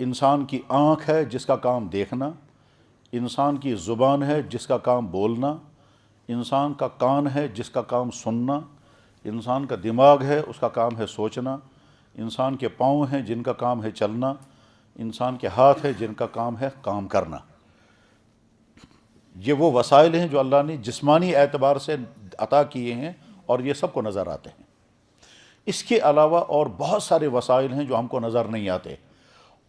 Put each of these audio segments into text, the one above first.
انسان کی آنکھ ہے جس کا کام دیکھنا، انسان کی زبان ہے جس کا کام بولنا، انسان کا کان ہے جس کا کام سننا، انسان کا دماغ ہے اس کا کام ہے سوچنا، انسان کے پاؤں ہیں جن کا کام ہے چلنا، انسان کے ہاتھ ہے جن کا کام ہے کام کرنا۔ یہ وہ وسائل ہیں جو اللہ نے جسمانی اعتبار سے عطا کیے ہیں اور یہ سب کو نظر آتے ہیں۔ اس کے علاوہ اور بہت سارے وسائل ہیں جو ہم کو نظر نہیں آتے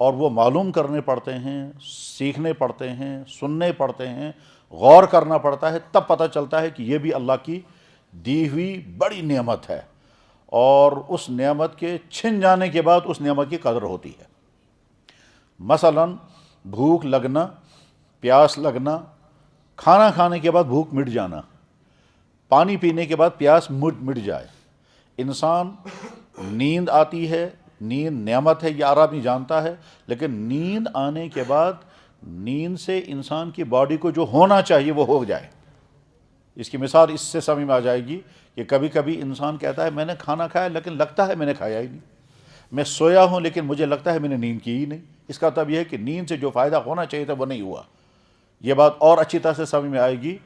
اور وہ معلوم کرنے پڑتے ہیں، سیکھنے پڑتے ہیں، سننے پڑتے ہیں، غور کرنا پڑتا ہے، تب پتہ چلتا ہے کہ یہ بھی اللہ کی دی ہوئی بڑی نعمت ہے، اور اس نعمت کے چھن جانے کے بعد اس نعمت کی قدر ہوتی ہے۔ مثلا بھوک لگنا، پیاس لگنا، کھانا کھانے کے بعد بھوک مٹ جانا، پانی پینے کے بعد پیاس مٹ جائے، انسان نیند آتی ہے، نیند نعمت ہے یہ ہر آدمی جانتا ہے، لیکن نیند آنے کے بعد نیند سے انسان کی باڈی کو جو ہونا چاہیے وہ ہو جائے۔ اس کی مثال اس سے سمجھ میں آ جائے گی کہ کبھی کبھی انسان کہتا ہے میں نے کھانا کھایا لیکن لگتا ہے میں نے کھایا ہی نہیں، میں سویا ہوں لیکن مجھے لگتا ہے میں نے نیند کی ہی نہیں۔ اس کا مطلب یہ ہے کہ نیند سے جو فائدہ ہونا چاہیے تھا وہ نہیں ہوا۔ یہ بات اور اچھی طرح سے سمجھ میں آئے گی۔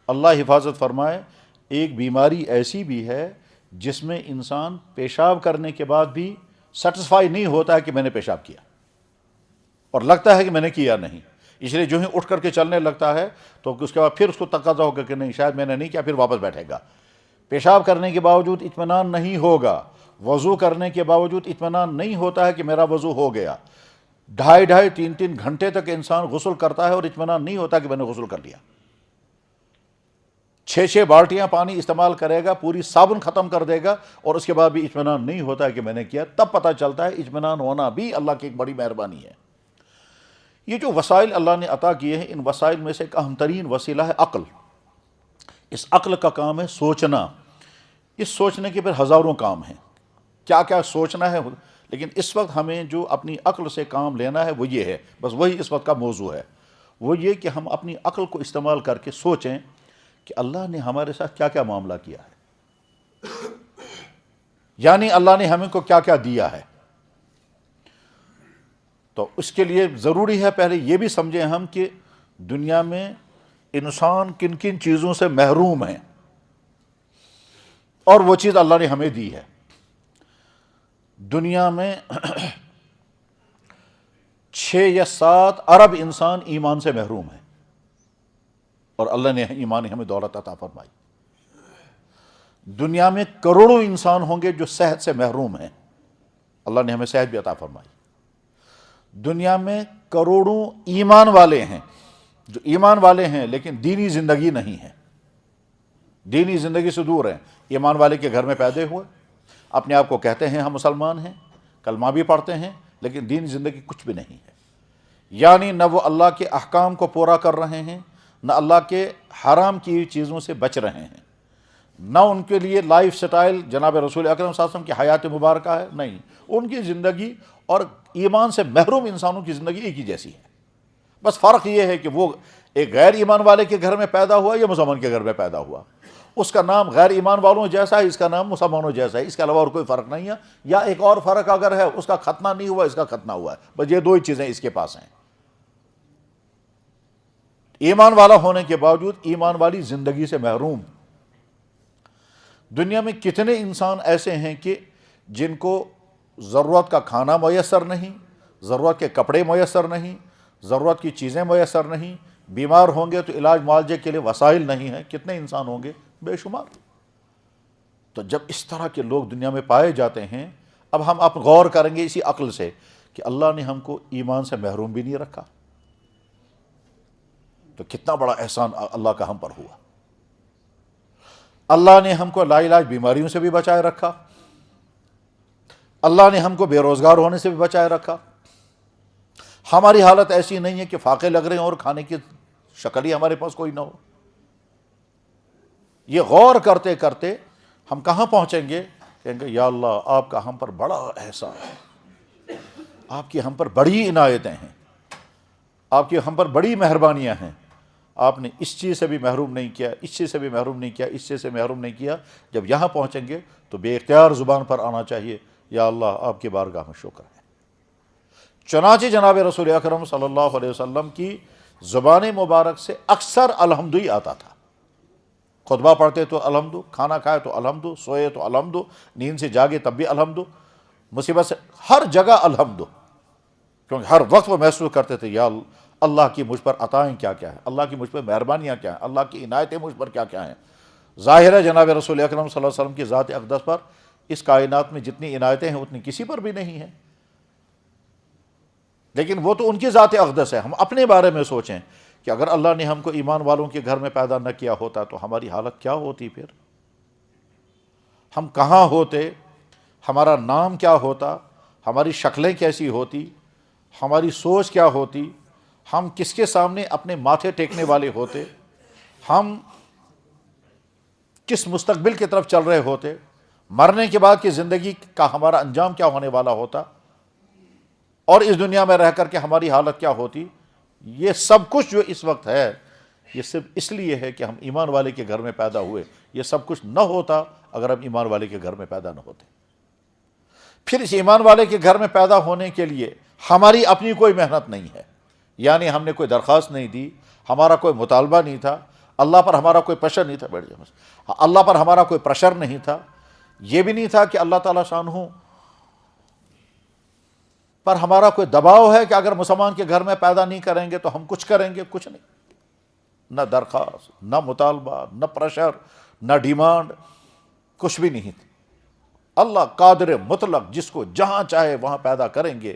اللہ حفاظت فرمائے، ایک بیماری ایسی بھی ہے جس میں انسان پیشاب کرنے کے بعد بھی سیٹسفائی نہیں ہوتا ہے کہ میں نے پیشاب کیا، اور لگتا ہے کہ میں نے کیا نہیں، اس لیے جو ہی اٹھ کر کے چلنے لگتا ہے تو اس کے بعد پھر اس کو تقاضا ہوگا کہ نہیں شاید میں نے نہیں کیا، پھر واپس بیٹھے گا۔ پیشاب کرنے کے باوجود اطمینان نہیں ہوگا، وضو کرنے کے باوجود اطمینان نہیں ہوتا ہے کہ میرا وضو ہو گیا، 2.5 3 گھنٹے تک انسان غسل کرتا ہے اور اطمینان نہیں ہوتا کہ میں نے غسل کر لیا۔ 6 بالٹیاں پانی استعمال کرے گا، پوری صابن ختم کر دے گا، اور اس کے بعد بھی اطمینان نہیں ہوتا ہے کہ میں نے کیا۔ تب پتہ چلتا ہے اطمینان ہونا بھی اللہ کی ایک بڑی مہربانی ہے۔ یہ جو وسائل اللہ نے عطا کیے ہیں، ان وسائل میں سے ایک اہم ترین وسیلہ ہے عقل۔ اس عقل کا کام ہے سوچنا۔ اس سوچنے کے پھر ہزاروں کام ہیں، کیا کیا سوچنا ہے، لیکن اس وقت ہمیں جو اپنی عقل سے کام لینا ہے وہ یہ ہے، بس وہی اس وقت کا موضوع ہے۔ وہ یہ کہ ہم اپنی عقل کو استعمال کر کے سوچیں کہ اللہ نے ہمارے ساتھ کیا کیا معاملہ کیا ہے، یعنی اللہ نے ہمیں کو کیا کیا دیا ہے۔ تو اس کے لیے ضروری ہے پہلے یہ بھی سمجھیں ہم کہ دنیا میں انسان کن کن چیزوں سے محروم ہیں، اور وہ چیز اللہ نے ہمیں دی ہے۔ دنیا میں 6 یا 7 ارب انسان ایمان سے محروم ہیں، اور اللہ نے ایمان ہمیں دولت عطا فرمائی۔ دنیا میں کروڑوں انسان ہوں گے جو صحت سے محروم ہیں، اللہ نے ہمیں صحت بھی عطا فرمائی۔ دنیا میں کروڑوں ایمان والے ہیں جو ایمان والے ہیں لیکن دینی زندگی نہیں ہے، دینی زندگی سے دور ہیں۔ ایمان والے کے گھر میں پیدا ہوئے، اپنے آپ کو کہتے ہیں ہم مسلمان ہیں، کلمہ بھی پڑھتے ہیں، لیکن دینی زندگی کچھ بھی نہیں ہے۔ یعنی نہ وہ اللہ کے احکام کو پورا کر رہے ہیں، نہ اللہ کے حرام کی چیزوں سے بچ رہے ہیں، نہ ان کے لیے لائف سٹائل جناب رسول اکرم صلی اللہ علیہ وسلم کی حیات مبارکہ ہے، نہیں، ان کی زندگی اور ایمان سے محروم انسانوں کی زندگی ایک ہی جیسی ہے۔ بس فرق یہ ہے کہ وہ ایک غیر ایمان والے کے گھر میں پیدا ہوا یا مسلمان کے گھر میں پیدا ہوا، اس کا نام غیر ایمان والوں جیسا ہے، اس کا نام مسلمانوں جیسا ہے، اس کے علاوہ اور کوئی فرق نہیں ہے۔ یا ایک اور فرق اگر ہے، اس کا ختنہ نہیں ہوا، اس کا ختنہ ہوا ہے، بس یہ 2 ہی چیزیں اس کے پاس ہیں۔ ایمان والا ہونے کے باوجود ایمان والی زندگی سے محروم۔ دنیا میں کتنے انسان ایسے ہیں کہ جن کو ضرورت کا کھانا میسر نہیں، ضرورت کے کپڑے میسر نہیں، ضرورت کی چیزیں میسر نہیں، بیمار ہوں گے تو علاج معالجے کے لیے وسائل نہیں ہیں۔ کتنے انسان ہوں گے؟ بے شمار۔ تو جب اس طرح کے لوگ دنیا میں پائے جاتے ہیں، اب ہم غور کریں گے اسی عقل سے کہ اللہ نے ہم کو ایمان سے محروم بھی نہیں رکھا، تو کتنا بڑا احسان اللہ کا ہم پر ہوا۔ اللہ نے ہم کو لا علاج بیماریوں سے بھی بچائے رکھا، اللہ نے ہم کو بے روزگار ہونے سے بھی بچائے رکھا۔ ہماری حالت ایسی نہیں ہے کہ فاقے لگ رہے ہیں اور کھانے کی شکل ہی ہمارے پاس کوئی نہ ہو۔ یہ غور کرتے کرتے ہم کہاں پہنچیں گے؟ کہیں گے یا اللہ آپ کا ہم پر بڑا احسان ہے، آپ کی ہم پر بڑی عنایتیں ہیں، آپ کی ہم پر بڑی مہربانیاں ہیں، آپ نے اس چیز سے بھی محروم نہیں کیا، اس چیز سے بھی محروم نہیں کیا، اس چیز سے محروم نہیں کیا۔ جب یہاں پہنچیں گے تو بے اختیار زبان پر آنا چاہیے یا اللہ آپ کی بارگاہ میں شکر ہے۔ چنانچہ جناب رسول اکرم صلی اللہ علیہ وسلم کی زبان مبارک سے اکثر الحمد ہی آتا تھا۔ خطبہ پڑھتے تو الحمد، کھانا کھائے تو الحمد، سوئے تو الحمد، نیند سے جاگے تب بھی الحمد، مصیبت سے ہر جگہ الحمد، کیونکہ ہر وقت وہ محسوس کرتے تھے یا اللہ کی مجھ پر عطائیں کیا کیا ہیں، اللہ کی مجھ پر مہربانیاں کیا ہیں، اللہ کی عنایتیں مجھ پر کیا کیا ہیں۔ ظاہر ہے جناب رسول اکرم صلی اللہ علیہ وسلم کی ذات اقدس پر اس کائنات میں جتنی عنایتیں ہیں اتنی کسی پر بھی نہیں ہیں، لیکن وہ تو ان کی ذات اقدس ہے۔ ہم اپنے بارے میں سوچیں کہ اگر اللہ نے ہم کو ایمان والوں کے گھر میں پیدا نہ کیا ہوتا تو ہماری حالت کیا ہوتی، پھر ہم کہاں ہوتے، ہمارا نام کیا ہوتا، ہماری شکلیں کیسی ہوتی، ہماری سوچ کیا ہوتی، ہم کس کے سامنے اپنے ماتھے ٹیکنے والے ہوتے، ہم کس مستقبل کی طرف چل رہے ہوتے، مرنے کے بعد کی زندگی کا ہمارا انجام کیا ہونے والا ہوتا، اور اس دنیا میں رہ کر کے ہماری حالت کیا ہوتی۔ یہ سب کچھ جو اس وقت ہے یہ صرف اس لیے ہے کہ ہم ایمان والے کے گھر میں پیدا ہوئے۔ یہ سب کچھ نہ ہوتا اگر ہم ایمان والے کے گھر میں پیدا نہ ہوتے۔ پھر اس ایمان والے کے گھر میں پیدا ہونے کے لیے ہماری اپنی کوئی محنت نہیں ہے، یعنی ہم نے کوئی درخواست نہیں دی، ہمارا کوئی مطالبہ نہیں تھا، اللہ پر ہمارا کوئی پریشر نہیں تھا، بیٹھ جائیں بس، اللہ پر ہمارا کوئی پریشر نہیں تھا، یہ بھی نہیں تھا کہ اللہ تعالیٰ شانہ پر ہمارا کوئی دباؤ ہے کہ اگر مسلمان کے گھر میں پیدا نہیں کریں گے تو ہم کچھ کریں گے، کچھ نہیں، نہ درخواست، نہ مطالبہ، نہ پریشر، نہ ڈیمانڈ، کچھ بھی نہیں تھی۔ اللہ قادر مطلق، جس کو جہاں چاہے وہاں پیدا کریں گے،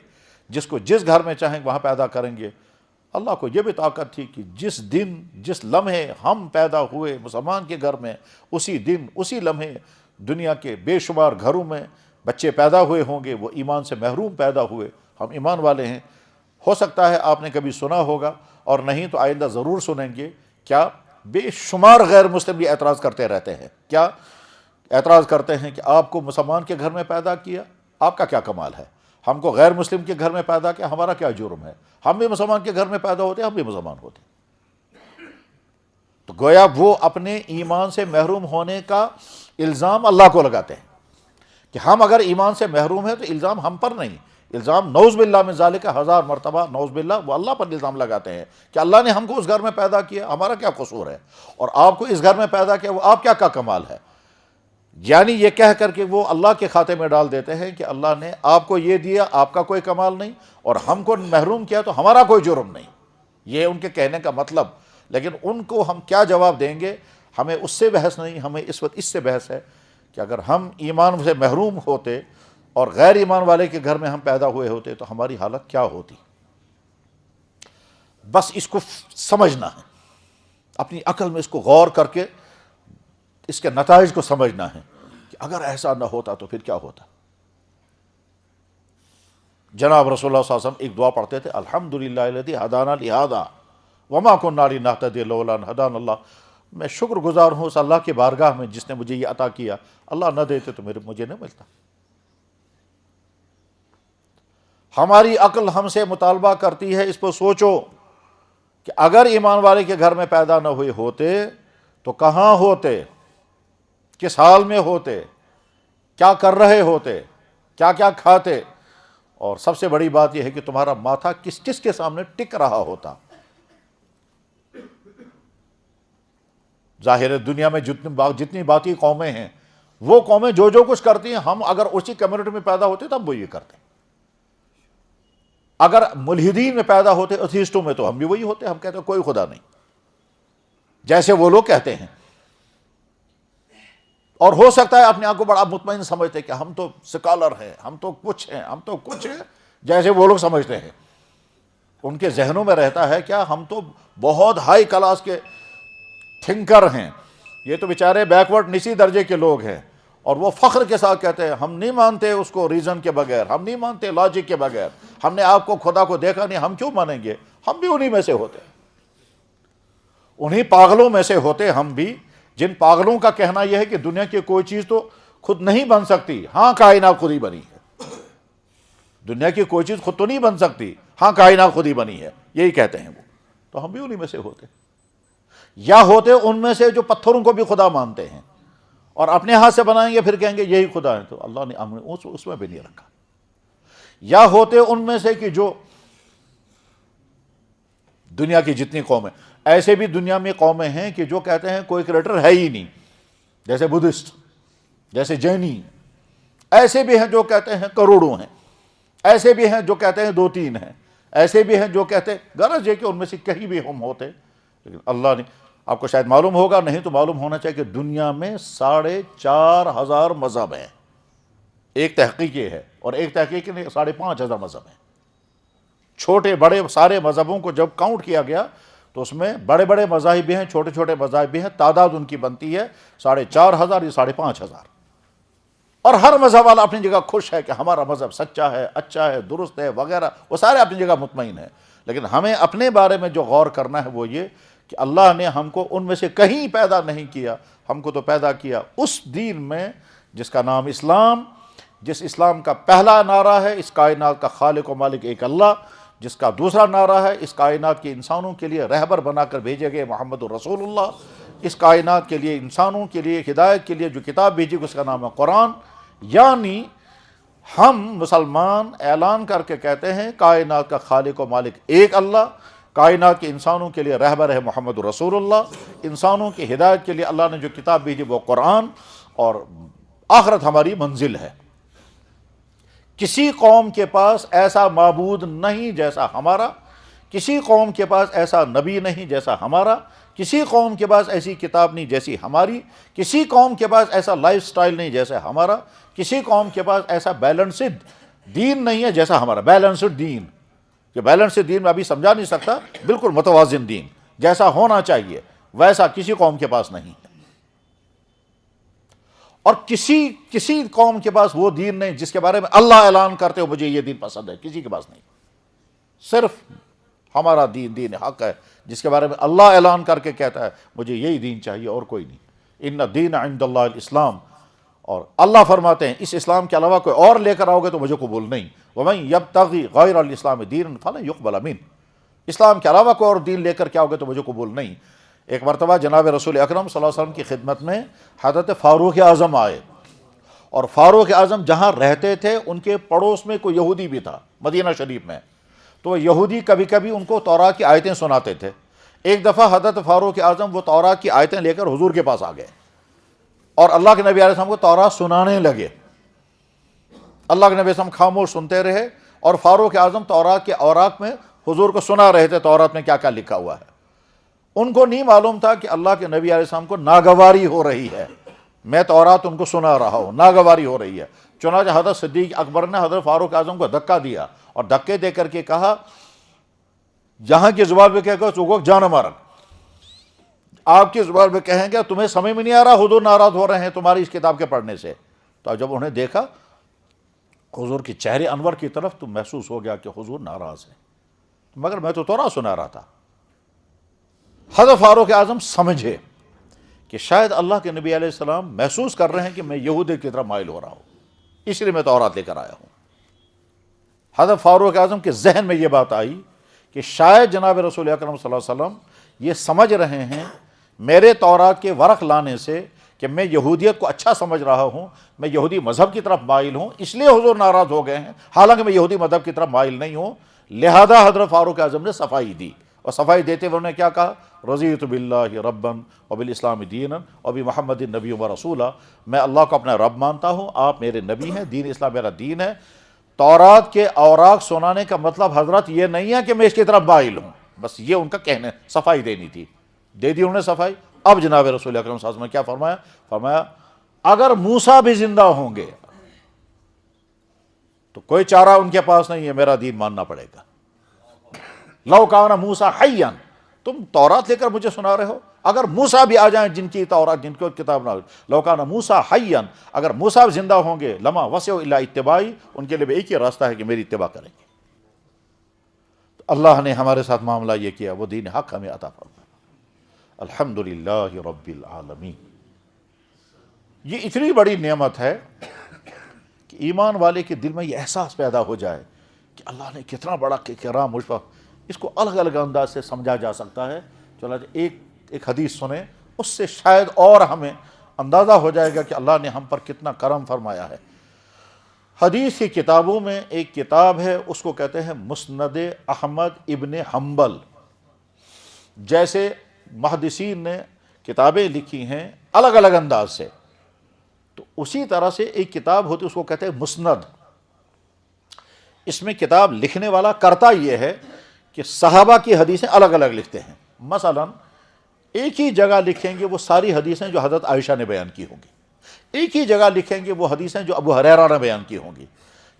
جس کو جس گھر میں چاہیں وہاں پیدا کریں گے۔ اللہ کو یہ بھی طاقت تھی کہ جس دن جس لمحے ہم پیدا ہوئے مسلمان کے گھر میں، اسی دن اسی لمحے دنیا کے بے شمار گھروں میں بچے پیدا ہوئے ہوں گے، وہ ایمان سے محروم پیدا ہوئے۔ ہم ایمان والے ہیں، ہو سکتا ہے آپ نے کبھی سنا ہوگا اور نہیں تو آئندہ ضرور سنیں گے، کیا بے شمار غیر مسلم یہ اعتراض کرتے رہتے ہیں، کیا اعتراض کرتے ہیں کہ آپ کو مسلمان کے گھر میں پیدا کیا، آپ کا کیا کمال ہے، ہم کو غیر مسلم کے گھر میں پیدا کیا، ہمارا کیا جرم ہے، ہم بھی مسلمان کے گھر میں پیدا ہوتے، ہم بھی مسلمان ہوتے۔ تو گویا وہ اپنے ایمان سے محروم ہونے کا الزام اللہ کو لگاتے ہیں کہ ہم اگر ایمان سے محروم ہیں تو الزام ہم پر نہیں، الزام نعوذ باللہ من ذالک، 1000 مرتبہ نعوذ باللہ، وہ اللہ پر الزام لگاتے ہیں کہ اللہ نے ہم کو اس گھر میں پیدا کیا، ہمارا کیا قصور ہے، اور آپ کو اس گھر میں پیدا کیا، وہ آپ کیا کمال ہے۔ یعنی یہ کہہ کر کے وہ اللہ کے کھاتے میں ڈال دیتے ہیں کہ اللہ نے آپ کو یہ دیا، آپ کا کوئی کمال نہیں، اور ہم کو محروم کیا تو ہمارا کوئی جرم نہیں۔ یہ ان کے کہنے کا مطلب، لیکن ان کو ہم کیا جواب دیں گے؟ ہمیں اس سے بحث نہیں، ہمیں اس وقت اس سے بحث ہے کہ اگر ہم ایمان سے محروم ہوتے اور غیر ایمان والے کے گھر میں ہم پیدا ہوئے ہوتے تو ہماری حالت کیا ہوتی۔ بس اس کو سمجھنا ہے، اپنی عقل میں اس کو غور کر کے اس کے نتائج کو سمجھنا ہے کہ اگر ایسا نہ ہوتا تو پھر کیا ہوتا۔ جناب رسول اللہ صلی اللہ علیہ وسلم ایک دعا پڑھتے تھے، الحمدللہ الذی ہدانا لہذا وما کنا لنہتدی لولا ان ہدانا اللہ۔ میں شکر گزار ہوں اس اللہ کی بارگاہ میں جس نے مجھے یہ عطا کیا، اللہ نہ دیتے تو مجھے نہ ملتا۔ ہماری عقل ہم سے مطالبہ کرتی ہے، اس پر سوچو کہ اگر ایمان والے کے گھر میں پیدا نہ ہوئے ہوتے تو کہاں ہوتے، کس حال میں ہوتے، کیا کر رہے ہوتے، کیا کیا کھاتے، اور سب سے بڑی بات یہ ہے کہ تمہارا ماتھا کس کس کے سامنے ٹک رہا ہوتا۔ ظاہر ہے دنیا میں جتنی باقی قومیں ہیں، وہ قومیں جو جو کچھ کرتی ہیں، ہم اگر اسی کمیونٹی میں پیدا ہوتے تب وہ یہ کرتے ہیں۔ اگر ملحدین میں پیدا ہوتے، ایتھیسٹوں میں، تو ہم بھی وہی ہوتے، ہم کہتے ہیں کوئی خدا نہیں، جیسے وہ لوگ کہتے ہیں۔ اور ہو سکتا ہے اپنے آپ کو بڑا مطمئن سمجھتے کہ ہم تو سکالر ہیں، ہم تو کچھ ہیں، ہم تو کچھ ہیں، جیسے وہ لوگ سمجھتے ہیں۔ ان کے ذہنوں میں رہتا ہے کیا ہم تو بہت ہائی کلاس کے تھنکر ہیں، یہ تو بیچارے بیکورڈ نچلی درجے کے لوگ ہیں، اور وہ فخر کے ساتھ کہتے ہیں ہم نہیں مانتے اس کو ریزن کے بغیر، ہم نہیں مانتے لاجک کے بغیر، ہم نے آپ کو خدا کو دیکھا نہیں، ہم کیوں مانیں گے۔ ہم بھی انہی میں سے ہوتے، انہی پاگلوں میں سے ہوتے ہم بھی، جن پاگلوں کا کہنا یہ ہے کہ دنیا کی کوئی چیز تو خود نہیں بن سکتی، ہاں کائنات خود ہی بنی ہے۔ دنیا کی کوئی چیز خود تو نہیں بن سکتی، ہاں کائنات خود ہی بنی ہے، یہی کہتے ہیں وہ۔ تو ہم بھی انہی میں سے ہوتے، یا ہوتے ان میں سے جو پتھروں کو بھی خدا مانتے ہیں اور اپنے ہاتھ سے بنائیں گے، پھر کہیں گے یہی خدا ہے۔ تو اللہ نے اس میں بھی نہیں رکھا۔ یا ہوتے ان میں سے کہ جو دنیا کی جتنی قومیں، ایسے بھی دنیا میں قومیں ہیں کہ جو کہتے ہیں کوئی کریٹر ہے ہی نہیں، جیسے بدھسٹ، جیسے جینی، ایسے بھی ہیں جو کہتے ہیں کروڑوں ہیں، ایسے بھی ہیں جو کہتے ہیں 2-3 ہیں، ایسے بھی ہیں جو کہتے ہیں، غرض یہ کہ ان میں سے کہیں بھی ہم ہوتے، لیکن اللہ نے، آپ کو شاید معلوم ہوگا، نہیں تو معلوم ہونا چاہیے کہ دنیا میں 4,500 مذہب ہیں، ایک تحقیق یہ ہے، اور ایک تحقیق نے 5,500 مذہب ہیں، چھوٹے بڑے سارے مذہبوں کو جب کاؤنٹ کیا گیا تو اس میں بڑے بڑے مذاہب بھی ہیں، چھوٹے چھوٹے مذاہب بھی ہیں، تعداد ان کی بنتی ہے 4,500 یا 5,500، اور ہر مذہب والا اپنی جگہ خوش ہے کہ ہمارا مذہب سچا ہے، اچھا ہے، درست ہے وغیرہ، وہ سارے اپنی جگہ مطمئن ہیں، لیکن ہمیں اپنے بارے میں جو غور کرنا ہے وہ یہ کہ اللہ نے ہم کو ان میں سے کہیں پیدا نہیں کیا، ہم کو تو پیدا کیا اس دین میں جس کا نام اسلام، جس اسلام کا پہلا نعرہ ہے اس کائنات کا خالق و مالک ایک اللہ، جس کا دوسرا نعرہ ہے اس کائنات کے انسانوں کے لیے رہبر بنا کر بھیجے گئے محمد رسول اللہ، اس کائنات کے لیے انسانوں کے لیے ہدایت کے لیے جو کتاب بھیجی اس کا نام ہے قرآن۔ یعنی ہم مسلمان اعلان کر کے کہتے ہیں کائنات کا خالق و مالک ایک اللہ، کائنات کے انسانوں کے لیے رہبر ہے محمد رسول اللہ، انسانوں کی ہدایت کے لیے اللہ نے جو کتاب بھیجی وہ قرآن، اور آخرت ہماری منزل ہے۔ کسی قوم کے پاس ایسا معبود نہیں جیسا ہمارا، کسی قوم کے پاس ایسا نبی نہیں جیسا ہمارا، کسی قوم کے پاس ایسی کتاب نہیں جیسی ہماری، کسی قوم کے پاس ایسا لائف سٹائل نہیں جیسا ہمارا، کسی قوم کے پاس ایسا بیلنسڈ دین نہیں ہے جیسا ہمارا۔ بیلنسڈ دین، کہ بیلنسڈ دین میں ابھی سمجھا نہیں سکتا، بالکل متوازن دین جیسا ہونا چاہیے ویسا کسی قوم کے پاس نہیں ہے، اور کسی قوم کے پاس وہ دین نہیں جس کے بارے میں اللہ اعلان کرتے ہو مجھے یہ دین پسند ہے، کسی کے پاس نہیں۔ صرف ہمارا دین دین حق ہے جس کے بارے میں اللہ اعلان کر کے کہتا ہے مجھے یہی دین چاہیے اور کوئی نہیں۔ ان الدین عند اللہ الاسلام، اور اللہ فرماتے ہیں اس اسلام کے علاوہ کوئی اور لے کر آؤ گے تو مجھے قبول نہیں۔ وَمَن يَبْتَغِ غَيْرَ الْإِسْلَامِ دِينًا فَلَن يُقْبَلَ مِنْهُ، اسلام کے علاوہ کوئی اور دین لے کر کے آؤ گے تو مجھے قبول نہیں۔ ایک مرتبہ جناب رسول اکرم صلی اللہ علیہ وسلم کی خدمت میں حضرت فاروق اعظم آئے، اور فاروق اعظم جہاں رہتے تھے ان کے پڑوس میں کوئی یہودی بھی تھا مدینہ شریف میں، تو یہودی کبھی کبھی ان کو تورات کی آیتیں سناتے تھے۔ ایک دفعہ حضرت فاروق اعظم وہ تورات کی آیتیں لے کر حضور کے پاس آ گئے، اور اللہ کے نبی علیہ السلام کو تورات سنانے لگے۔ اللہ کے نبی علیہ السلام خاموش سنتے رہے، اور فاروق اعظم تورات کے اوراق میں حضور کو سنا رہے تھے تورات میں کیا کیا لکھا ہوا ہے۔ ان کو نہیں معلوم تھا کہ اللہ کے نبی علیہ السلام کو ناگواری ہو رہی ہے، میں تورات ان کو سنا رہا ہوں، ناگواری ہو رہی ہے۔ چنانچہ حضرت صدیق اکبر نے حضرت فاروق اعظم کو دھکا دیا، اور دھکے دے کر کے کہا، یہاں کی زبان میں کہہ کر چوکو جان مارن، آپ کی زبان میں کہیں گے تمہیں سمجھ میں نہیں آ رہا حضور ناراض ہو رہے ہیں تمہاری اس کتاب کے پڑھنے سے۔ تو جب انہیں دیکھا حضور کے چہرے انور کی طرف تو محسوس ہو گیا کہ حضور ناراض ہے، مگر میں تو تورات سنا رہا تھا۔ حضرت فاروق اعظم سمجھے کہ شاید اللہ کے نبی علیہ السلام محسوس کر رہے ہیں کہ میں یہودی کی طرف مائل ہو رہا ہوں، اس لیے میں تورات لے کر آیا ہوں۔ حضرت فاروق اعظم کے ذہن میں یہ بات آئی کہ شاید جناب رسول اکرم صلی اللہ علیہ وسلم یہ سمجھ رہے ہیں میرے تورات کے ورق لانے سے کہ میں یہودیت کو اچھا سمجھ رہا ہوں، میں یہودی مذہب کی طرف مائل ہوں، اس لیے حضور ناراض ہو گئے ہیں، حالانکہ میں یہودی مذہب کی طرف مائل نہیں ہوں۔ لہذا حضرت فاروق اعظم نے صفائی دی، اور صفائی دیتے ہوئے انہوں نے کیا کہا، رضیت باللہ ربا وبالاسلام دینا وبمحمد نبی و رسولا، میں اللہ کو اپنا رب مانتا ہوں، آپ میرے نبی ہیں، دین اسلام میرا دین ہے۔ تورات کے اوراق سنانے کا مطلب حضرت یہ نہیں ہے کہ میں اس کی طرف مائل ہوں، بس یہ ان کا کہنے، صفائی دینی تھی، دے دی انہوں نے صفائی۔ اب جناب رسول اکرم صلی اللہ علیہ وسلم نے کیا فرمایا، فرمایا اگر موسیٰ بھی زندہ ہوں گے تو کوئی چارہ ان کے پاس نہیں ہے، میرا دین ماننا پڑے گا۔ لو کان موسیٰ حیاً، تم تورات لے کر مجھے سنا رہے ہو، اگر موسیٰ بھی آ جائیں جن کی تورات، جن کو کتاب نہ، لو کان موسیٰ حیاً، اگر موسیٰ بھی زندہ ہوں گے، لما وسعوا الا اتباعی، ان کے لیے بھی ایک ہی راستہ ہے کہ میری اتباع کریں گے۔ تو اللہ نے ہمارے ساتھ معاملہ یہ کیا، وہ دین حق ہمیں عطا فرمایا۔ الحمدللہ رب العالمین۔ یہ اتنی بڑی نعمت ہے کہ ایمان والے کے دل میں یہ احساس پیدا ہو جائے کہ اللہ نے کتنا بڑا کرام مجھ پر، اس کو الگ الگ انداز سے سمجھا جا سکتا ہے۔ چلو ایک حدیث سنیں، اس سے شاید اور ہمیں اندازہ ہو جائے گا کہ اللہ نے ہم پر کتنا کرم فرمایا ہے۔ حدیث کی کتابوں میں ایک کتاب ہے، اس کو کہتے ہیں مسند احمد ابن حنبل۔ جیسے محدثین نے کتابیں لکھی ہیں الگ الگ انداز سے، تو اسی طرح سے ایک کتاب ہوتی ہے، اس کو کہتے ہیں مسند۔ اس میں کتاب لکھنے والا کرتا یہ ہے کہ صحابہ کی حدیثیں الگ الگ لکھتے ہیں۔ مثلا ایک ہی جگہ لکھیں گے وہ ساری حدیثیں جو حضرت عائشہ نے بیان کی ہوں گی، ایک ہی جگہ لکھیں گے وہ حدیثیں جو ابو ہریرہ نے بیان کی ہوں گی۔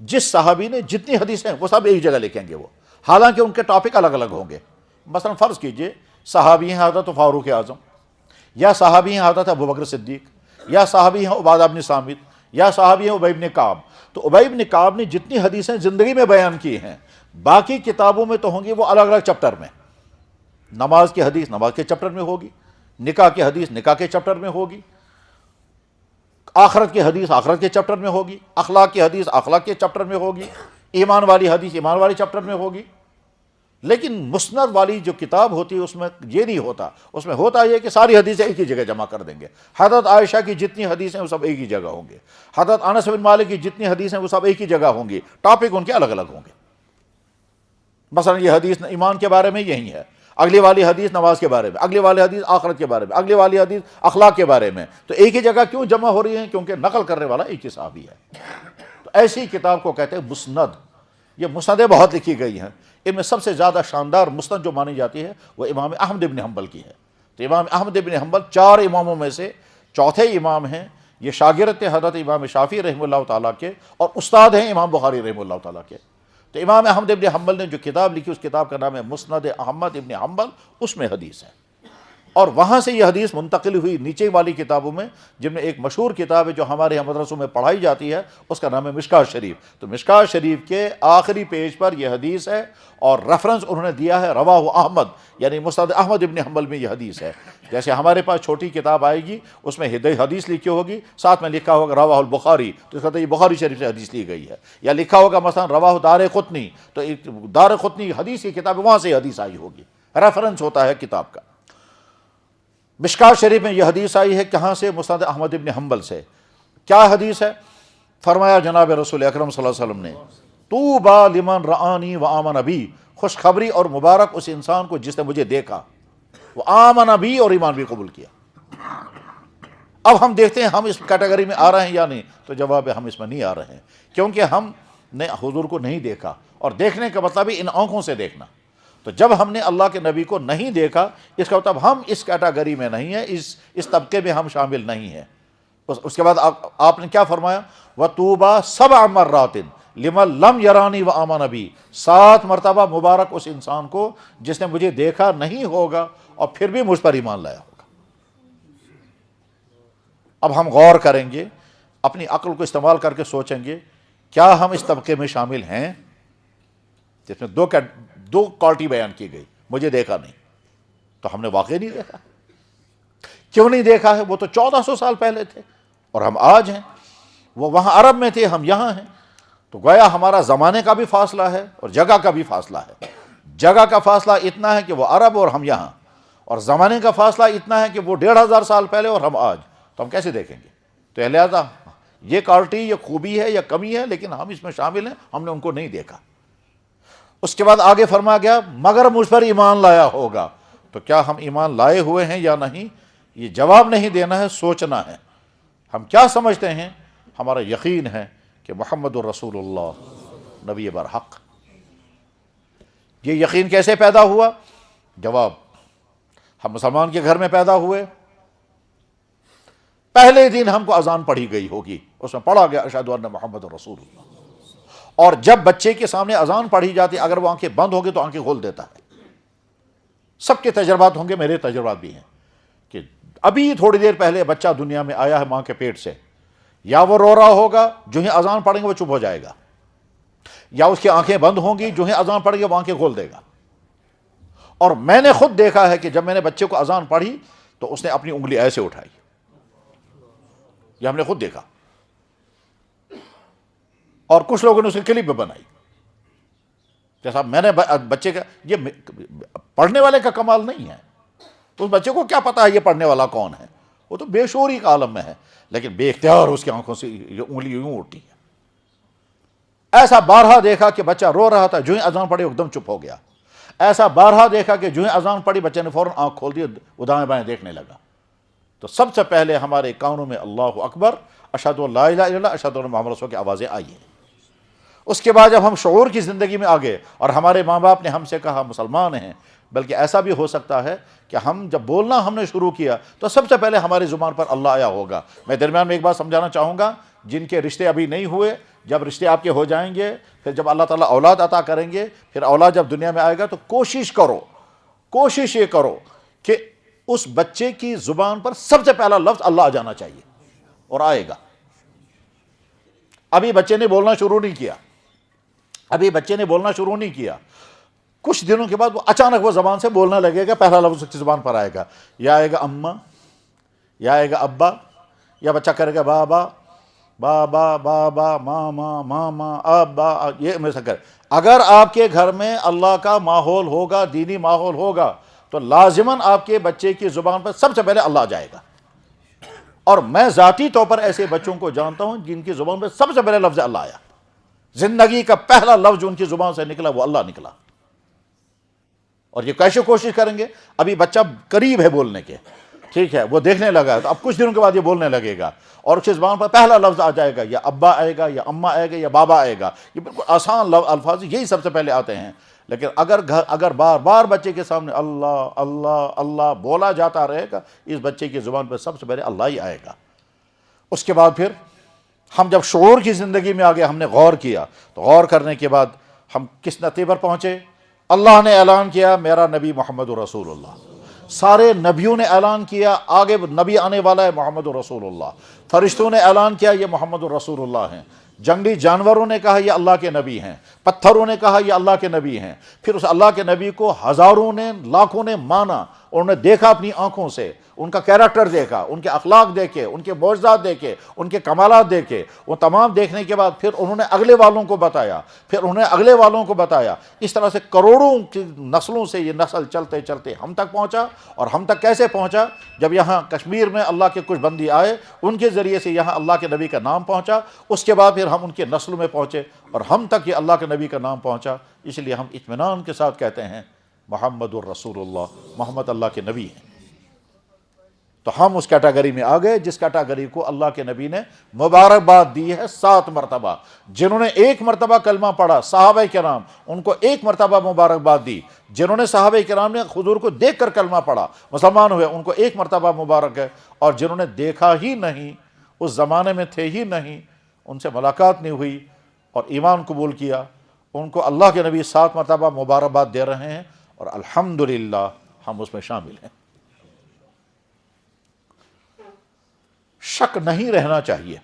جس صحابی نے جتنی حدیثیں وہ سب ایک جگہ لکھیں گے وہ، حالانکہ ان کے ٹاپک الگ الگ ہوں گے۔ مثلا فرض کیجئے صحابی ہیں حضرت فاروق اعظم، یا صحابی ہیں حضرت ابو بکر صدیق، یا صحابی ہیں عبادہ بن صامت، یا صحابی ہیں ابی بن کعب۔ تو ابی بن کعب نے جتنی حدیثیں زندگی میں بیان کی ہیں، باقی کتابوں میں تو ہوں گی وہ الگ الگ چپٹر میں۔ نماز کی حدیث نماز کے چپٹر میں ہوگی، نکاح کی حدیث نکاح کے چپٹر میں ہوگی، آخرت کی حدیث آخرت کے چپٹر میں ہوگی، اخلاق کی حدیث اخلاق کے چپٹر میں ہوگی، ایمان والی حدیث ایمان والی چپٹر میں ہوگی۔ لیکن مسند والی جو کتاب ہوتی ہے اس میں یہ نہیں ہوتا، اس میں ہوتا یہ کہ ساری حدیثیں ایک ہی جگہ جمع کر دیں گے۔ حضرت عائشہ کی جتنی حدیثیں وہ سب ایک ہی جگہ ہوں گے، حضرت انس بن مالک کی جتنی حدیثیں وہ سب ایک ہی جگہ ہوں گی، ٹاپک ان کے الگ الگ ہوں گے۔ مثلا یہ حدیث ایمان کے بارے میں یہی ہے، اگلی والی حدیث نماز کے بارے میں، اگلی والی حدیث آخرت کے بارے میں، اگلی والی حدیث اخلاق کے بارے میں۔ تو ایک ہی جگہ کیوں جمع ہو رہی ہیں؟ کیونکہ نقل کرنے والا ایک ہی صحابی ہے۔ تو ایسی کتاب کو کہتے ہیں مسند۔ یہ مسندیں بہت لکھی گئی ہیں، ان میں سب سے زیادہ شاندار مسند جو مانی جاتی ہے وہ امام احمد بن حنبل کی ہے۔ تو امام احمد بن حنبل 4 اماموں میں سے چوتھے امام ہیں۔ یہ شاگرد تھے حضرت امام شافعی رحمہ اللہ تعالیٰ کے، اور استاد ہیں امام بخاری رحمہ اللہ تعالیٰ کے۔ تو امام احمد بن حنبل نے جو کتاب لکھی اس کتاب کا نام ہے مسند احمد ابن حنبل، اس میں حدیث ہے۔ اور وہاں سے یہ حدیث منتقل ہوئی نیچے والی کتابوں میں، جن میں ایک مشہور کتاب ہے جو ہمارے یہاں مدرسوں میں پڑھائی جاتی ہے، اس کا نام ہے مشکوٰۃ شریف۔ تو مشکوٰۃ شریف کے آخری پیج پر یہ حدیث ہے، اور ریفرنس انہوں نے دیا ہے رواہ احمد، یعنی مسند احمد ابن حنبل میں یہ حدیث ہے۔ جیسے ہمارے پاس چھوٹی کتاب آئے گی اس میں حدیث لکھی ہوگی، ساتھ میں لکھا ہوگا رواہ البخاری، تو اس کا یہ بخاری شریف سے حدیث لی گئی ہے۔ یا لکھا ہوگا مثلا رواہ دارقطنی، تو دارقطنی حدیث کی کتاب وہاں سے حدیث آئی ہوگی، ریفرنس ہوتا ہے کتاب کا۔ مشکوٰۃ شریف میں یہ حدیث آئی ہے کہاں سے؟ مسند احمد ابن حنبل سے۔ کیا حدیث ہے؟ فرمایا جناب رسول اکرم صلی اللہ علیہ وسلم نے، طوبی لمن رآنی وآمن بی، خوشخبری اور مبارک اس انسان کو جس نے مجھے دیکھا، وہ آمن بی، اور ایمان بھی قبول کیا۔ اب ہم دیکھتے ہیں ہم اس کیٹیگری میں آ رہے ہیں یا نہیں، تو جواب ہے ہم اس میں نہیں آ رہے ہیں، کیونکہ ہم نے حضور کو نہیں دیکھا، اور دیکھنے کا مطلب ہے ان آنکھوں سے دیکھنا۔ تو جب ہم نے اللہ کے نبی کو نہیں دیکھا، اس کا مطلب ہم اس کیٹیگری میں نہیں ہیں، اس طبقے میں ہم شامل نہیں ہیں۔ اس کے بعد آپ نے کیا فرمایا؟ وَطُوبَى 7 مرات لمن لم یرانی وآمن بی، 7 مرتبہ مبارک اس انسان کو جس نے مجھے دیکھا نہیں ہوگا اور پھر بھی مجھ پر ایمان لایا ہوگا۔ اب ہم غور کریں گے، اپنی عقل کو استعمال کر کے سوچیں گے، کیا ہم اس طبقے میں شامل ہیں جس میں دو کوالٹی بیان کی گئی؟ مجھے دیکھا نہیں، تو ہم نے واقعی نہیں دیکھا۔ کیوں نہیں دیکھا ہے؟ وہ تو 1400 سال پہلے تھے اور ہم آج ہیں، وہ وہاں عرب میں تھے، ہم یہاں ہیں۔ تو گویا ہمارا زمانے کا بھی فاصلہ ہے اور جگہ کا بھی فاصلہ ہے۔ جگہ کا فاصلہ اتنا ہے کہ وہ عرب اور ہم یہاں، اور زمانے کا فاصلہ اتنا ہے کہ وہ 1500 سال پہلے اور ہم آج۔ تو ہم کیسے دیکھیں گے؟ تو لہذا یہ کوالٹی، یہ خوبی ہے یا کمی ہے، لیکن ہم اس میں شامل ہیں، ہم نے ان کو نہیں دیکھا۔ اس کے بعد آگے فرمایا گیا مگر مجھ پر ایمان لایا ہوگا۔ تو کیا ہم ایمان لائے ہوئے ہیں یا نہیں؟ یہ جواب نہیں دینا ہے، سوچنا ہے۔ ہم کیا سمجھتے ہیں؟ ہمارا یقین ہے کہ محمد الرسول اللہ نبی برحق۔ یہ یقین کیسے پیدا ہوا؟ جواب، ہم مسلمان کے گھر میں پیدا ہوئے، پہلے دن ہم کو اذان پڑھی گئی ہوگی، اس میں پڑھا گیا اشہد ان محمد الرسول اللہ۔ اور جب بچے کے سامنے اذان پڑھی جاتی، اگر وہ آنکھیں بند ہوگی تو آنکھیں کھول دیتا ہے۔ سب کے تجربات ہوں گے، میرے تجربات بھی ہیں، کہ ابھی تھوڑی دیر پہلے بچہ دنیا میں آیا ہے ماں کے پیٹ سے، یا وہ رو رہا ہوگا، جو ہی اذان پڑھیں گے وہ چپ ہو جائے گا، یا اس کی آنکھیں بند ہوں گی، جو ہی اذان پڑھیں گے وہ آنکھیں کھول دے گا۔ اور میں نے خود دیکھا ہے کہ جب میں نے بچے کو اذان پڑھی تو اس نے اپنی انگلی ایسے اٹھائی، یہ ہم نے خود دیکھا، اور کچھ لوگوں نے اس کی کلپ بھی بنائی۔ جیسا میں نے بچے کا، یہ پڑھنے والے کا کمال نہیں ہے، اس بچے کو کیا پتا ہے یہ پڑھنے والا کون ہے، وہ تو بے شعوری کا عالم میں ہے، لیکن بے اختیار اس کی آنکھوں سے یہ انگلی یوں اٹھی ہے۔ ایسا بارہا دیکھا کہ بچہ رو رہا تھا، جو ہی اذان پڑی ایک دم چپ ہو گیا۔ ایسا بارہا دیکھا کہ جو ہی اذان پڑی بچے نے فوراً آنکھ کھول دی، وہ دائیں بائیں دیکھنے لگا۔ تو سب سے پہلے ہمارے کانوں میں اللہ اکبر، اشہد ان لا الہ الا اللہ، اشہد ان محمد رسول اللہ کی آوازیں آئی ہیں۔ اس کے بعد جب ہم شعور کی زندگی میں آگے اور ہمارے ماں باپ نے ہم سے کہا مسلمان ہیں، بلکہ ایسا بھی ہو سکتا ہے کہ ہم جب بولنا ہم نے شروع کیا تو سب سے پہلے ہماری زبان پر اللہ آیا ہوگا۔ میں درمیان میں ایک بات سمجھانا چاہوں گا، جن کے رشتے ابھی نہیں ہوئے، جب رشتے آپ کے ہو جائیں گے، پھر جب اللہ تعالیٰ اولاد عطا کریں گے، پھر اولاد جب دنیا میں آئے گا تو کوشش یہ کرو کہ اس بچے کی زبان پر سب سے پہلا لفظ اللہ آ جانا چاہیے، اور آئے گا۔ ابھی بچے نے بولنا شروع نہیں کیا، کچھ دنوں کے بعد وہ اچانک وہ زبان سے بولنا لگے گا، پہلا لفظ اس کی زبان پر آئے گا، یا آئے گا اماں، یا آئے گا ابا، یا بچہ کرے گا بابا بابا بابا ماما ماما ابا، یہ میں سے کرے۔ اگر آپ کے گھر میں اللہ کا ماحول ہوگا، دینی ماحول ہوگا، تو لازماً آپ کے بچے کی زبان پر سب سے پہلے اللہ جائے گا۔ اور میں ذاتی طور پر ایسے بچوں کو جانتا ہوں جن کی زبان پر سب سے پہلے لفظ اللہ آیا، زندگی کا پہلا لفظ جو ان کی زبان سے نکلا وہ اللہ نکلا۔ اور یہ کیسے کوشش کریں گے؟ ابھی بچہ قریب ہے بولنے کے، ٹھیک ہے، وہ دیکھنے لگا ہے، تو اب کچھ دنوں کے بعد یہ بولنے لگے گا، اور اس کی زبان پر پہلا لفظ آ جائے گا، یا ابا آئے گا، یا اماں آئے گا، یا بابا آئے گا۔ یہ بالکل آسان الفاظ، یہی سب سے پہلے آتے ہیں۔ لیکن اگر بار بار بچے کے سامنے اللہ اللہ اللہ بولا جاتا رہے گا، اس بچے کی زبان پر سب سے پہلے اللہ ہی آئے گا۔ اس کے بعد پھر ہم جب شعور کی زندگی میں آگے، ہم نے غور کیا، تو غور کرنے کے بعد ہم کس نتیجے پر پہنچے؟ اللہ نے اعلان کیا میرا نبی محمد رسول اللہ، سارے نبیوں نے اعلان کیا آگے نبی آنے والا ہے محمد رسول اللہ، فرشتوں نے اعلان کیا یہ محمد رسول اللہ ہیں، جنگلی جانوروں نے کہا یہ اللہ کے نبی ہیں، پتھروں نے کہا یہ اللہ کے نبی ہیں۔ پھر اس اللہ کے نبی کو ہزاروں نے لاکھوں نے مانا، انہوں نے دیکھا اپنی آنکھوں سے، ان کا کیریکٹر دیکھا، ان کے اخلاق دیکھے، ان کے معجزات دیکھے، ان کے کمالات دیکھے۔ وہ تمام دیکھنے کے بعد پھر انہوں نے اگلے والوں کو بتایا، پھر انہوں نے اگلے والوں کو بتایا۔ اس طرح سے کروڑوں کی نسلوں سے یہ نسل چلتے چلتے ہم تک پہنچا۔ اور ہم تک کیسے پہنچا؟ جب یہاں کشمیر میں اللہ کے کچھ بندی آئے، ان کے ذریعے سے یہاں اللہ کے نبی کا نام پہنچا، اس کے بعد پھر ہم ان کے نسلوں میں پہنچے، اور ہم تک یہ اللہ کے نبی کا نام پہنچا۔ اس لیے ہم اطمینان کے ساتھ کہتے ہیں محمد الرسول اللہ، محمد اللہ کے نبی ہیں۔ تو ہم اس کیٹیگری میں آ گئے جس کیٹیگری کو اللہ کے نبی نے مبارکباد دی ہے 7 مرتبہ۔ جنہوں نے 1 مرتبہ کلمہ پڑھا صحابہ کرام، ان کو 1 مرتبہ مبارکباد دی۔ جنہوں نے صحابہ کرام نے حضور کو دیکھ کر کلمہ پڑھا، مسلمان ہوئے، ان کو 1 مرتبہ مبارک ہے۔ اور جنہوں نے دیکھا ہی نہیں، اس زمانے میں تھے ہی نہیں، ان سے ملاقات نہیں ہوئی اور ایمان قبول کیا، ان کو اللہ کے نبی 7 مرتبہ مبارکباد دے رہے ہیں، اور الحمدللہ ہم اس میں شامل ہیں۔ شک نہیں رہنا چاہیے۔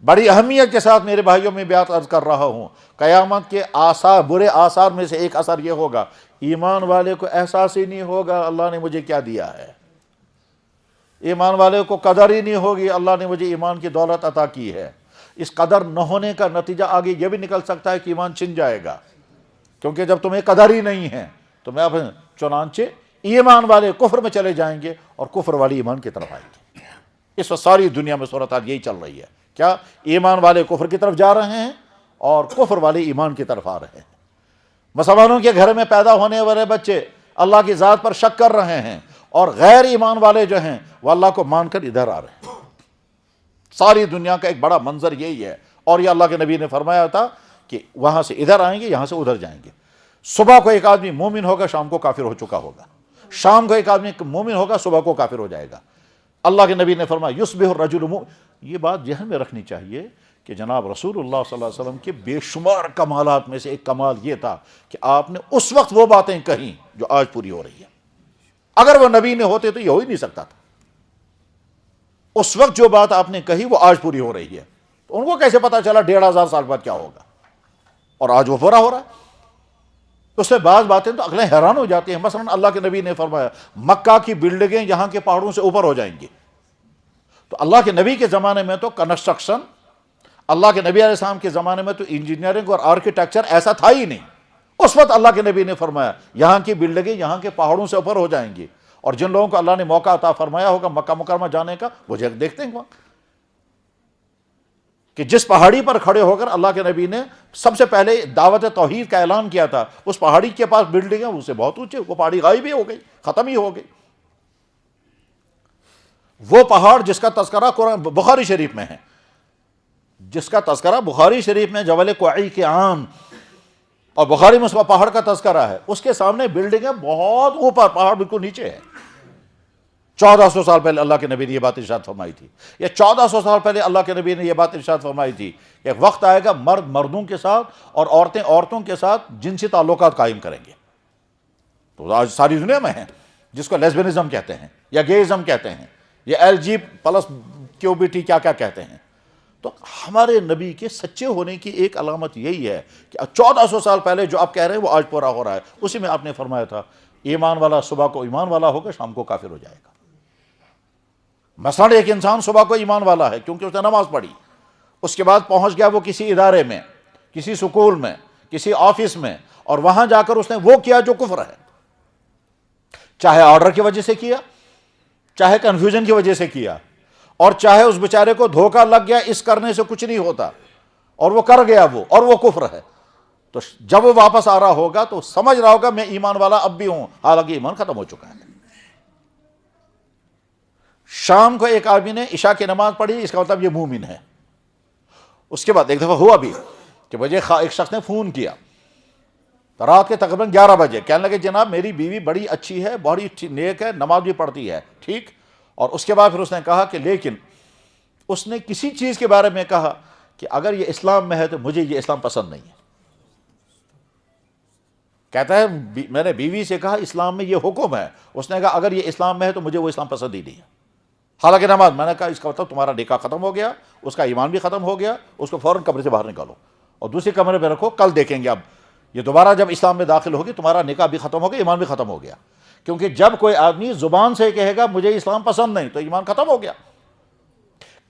بڑی اہمیت کے ساتھ میرے بھائیوں میں بات عرض کر رہا ہوں، قیامت کے آثار، برے آثار میں سے ایک اثر یہ ہوگا، ایمان والے کو احساس ہی نہیں ہوگا اللہ نے مجھے کیا دیا ہے۔ ایمان والے کو قدر ہی نہیں ہوگی اللہ نے مجھے ایمان کی دولت عطا کی ہے۔ اس قدر نہ ہونے کا نتیجہ آگے یہ بھی نکل سکتا ہے کہ ایمان چھن جائے گا، کیونکہ جب تمہیں قدر ہی نہیں ہے تو میں اپنے چنانچہ ایمان والے کفر میں چلے جائیں گے اور کفر والے ایمان کی طرف آئیں گے۔ اس وقت ساری دنیا میں صورتحال یہی چل رہی ہے، کیا ایمان والے کفر کی طرف جا رہے ہیں اور کفر والے ایمان کی طرف آ رہے ہیں۔ مسلمانوں کے گھر میں پیدا ہونے والے بچے اللہ کی ذات پر شک کر رہے ہیں، اور غیر ایمان والے جو ہیں وہ اللہ کو مان کر ادھر آ رہے ہیں۔ ساری دنیا کا ایک بڑا منظر یہی ہے، اور یہ اللہ کے نبی نے فرمایا تھا کہ وہاں سے ادھر آئیں گے، یہاں سے ادھر جائیں گے۔ صبح کو ایک آدمی مومن ہوگا، شام کو کافر ہو چکا ہوگا، شام کو ایک آدمی مومن ہوگا، صبح کو کافر ہو جائے گا۔ اللہ کے نبی نے فرمایا یصبح الرجل یہ بات ذہن میں رکھنی چاہیے کہ جناب رسول اللہ صلی اللہ علیہ وسلم کے بے شمار کمالات میں سے ایک کمال یہ تھا کہ آپ نے اس وقت وہ باتیں کہیں جو آج پوری ہو رہی ہیں۔ اگر وہ نبی نے ہوتے تو یہ ہو ہی نہیں سکتا تھا۔ اس وقت جو بات آپ نے کہی وہ آج پوری ہو رہی ہے، تو ان کو کیسے پتا چلا 1500 سال بعد کیا ہوگا، اور آج وہ پورا ہو رہا ہے۔ اس سے بعض باتیں تو اگلے حیران ہو جاتی ہیں۔ مثلا اللہ کے نبی نے فرمایا مکہ کی بلڈنگیں یہاں کے پہاڑوں سے اوپر ہو جائیں گی۔ تو اللہ کے نبی کے زمانے میں تو کنسٹرکشن، اللہ کے نبی علیہ السلام کے زمانے میں تو انجینئرنگ اور آرکیٹیکچر ایسا تھا ہی نہیں۔ اس وقت اللہ کے نبی نے فرمایا یہاں کی بلڈنگیں یہاں کے پہاڑوں سے اوپر ہو جائیں گی، اور جن لوگوں کو اللہ نے موقع عطا فرمایا ہوگا مکہ مکرمہ جانے کا، وہ دیکھتے ہیں وہاں کہ جس پہاڑی پر کھڑے ہو کر اللہ کے نبی نے سب سے پہلے دعوت توحید کا اعلان کیا تھا، اس پہاڑی کے پاس بلڈنگ ہے، اسے بہت اونچے، وہ پہاڑی غائب ہی ہو گئی، ختم ہی ہو گئی۔ وہ پہاڑ جس کا تذکرہ قرآن بخاری شریف میں ہے، جس کا تذکرہ بخاری شریف میں جبل کوعی کے عام اور بخاری میں اس پہاڑ کا تذکرہ ہے، اس کے سامنے بلڈنگیں بہت اوپر، پہاڑ بالکل نیچے ہے۔ 1400 سال پہلے اللہ کے نبی نے یہ بات ارشاد فرمائی تھی، یا 1400 سال پہلے اللہ کے نبی نے یہ بات ارشاد فرمائی تھی کہ ایک وقت آئے گا مرد مردوں کے ساتھ اور عورتیں عورتوں کے ساتھ جنسی تعلقات قائم کریں گے۔ تو آج ساری دنیا میں ہیں، جس کو لیسبینزم کہتے ہیں یا گیزم کہتے ہیں یا LGBTQ کیا کیا کہتے ہیں۔ تو ہمارے نبی کے سچے ہونے کی ایک علامت یہی ہے کہ 1400 سال پہلے جو آپ کہہ رہے ہیں وہ آج پورا ہو رہا ہے۔ اسی میں آپ نے فرمایا تھا ایمان والا صبح کو ایمان والا ہوگا، شام کو کافر ہو جائے گا۔ مثلا ایک انسان صبح کو ایمان والا ہے کیونکہ اس نے نماز پڑھی، اس کے بعد پہنچ گیا وہ کسی ادارے میں، کسی سکول میں، کسی آفس میں، اور وہاں جا کر اس نے وہ کیا جو کفر ہے، چاہے آرڈر کی وجہ سے کیا، چاہے کنفیوژن کی وجہ سے کیا، اور چاہے اس بیچارے کو دھوکہ لگ گیا اس کرنے سے کچھ نہیں ہوتا اور وہ کر گیا وہ، اور وہ کفر ہے، تو جب وہ واپس آ رہا ہوگا تو سمجھ رہا ہوگا میں ایمان والا اب بھی ہوں، حالانکہ ایمان ختم ہو چکا ہے۔ شام کو ایک آدمی نے عشاء کی نماز پڑھی، اس کا مطلب یہ مومن ہے۔ اس کے بعد ایک دفعہ ہوا بھی کہ مجھے ایک شخص نے فون کیا رات کے تقریباً 11 بجے، کہنے لگے جناب میری بیوی بڑی اچھی ہے، بڑی اچھی نیک ہے، نماز بھی پڑھتی ہے، ٹھیک، اور اس کے بعد پھر اس نے کہا کہ لیکن اس نے کسی چیز کے بارے میں کہا کہ اگر یہ اسلام میں ہے تو مجھے یہ اسلام پسند نہیں ہے۔ کہتا ہے میں نے بیوی سے کہا اسلام میں یہ حکم ہے، اس نے کہا اگر یہ اسلام میں ہے تو مجھے وہ اسلام پسند ہی نہیں ہے، حالانکہ نماز۔ میں نے کہا اس کا مطلب تمہارا نکاح ختم ہو گیا، اس کا ایمان بھی ختم ہو گیا، اس کو فوراً کمرے سے باہر نکالو اور دوسرے کمرے میں رکھو، کل دیکھیں گے اب یہ دوبارہ جب اسلام میں داخل ہوگی تمہارا نکاح بھی ختم ہو گیا، ایمان بھی ختم ہو گیا۔ کیونکہ جب کوئی آدمی زبان سے کہے گا مجھے اسلام پسند نہیں تو ایمان ختم ہو گیا۔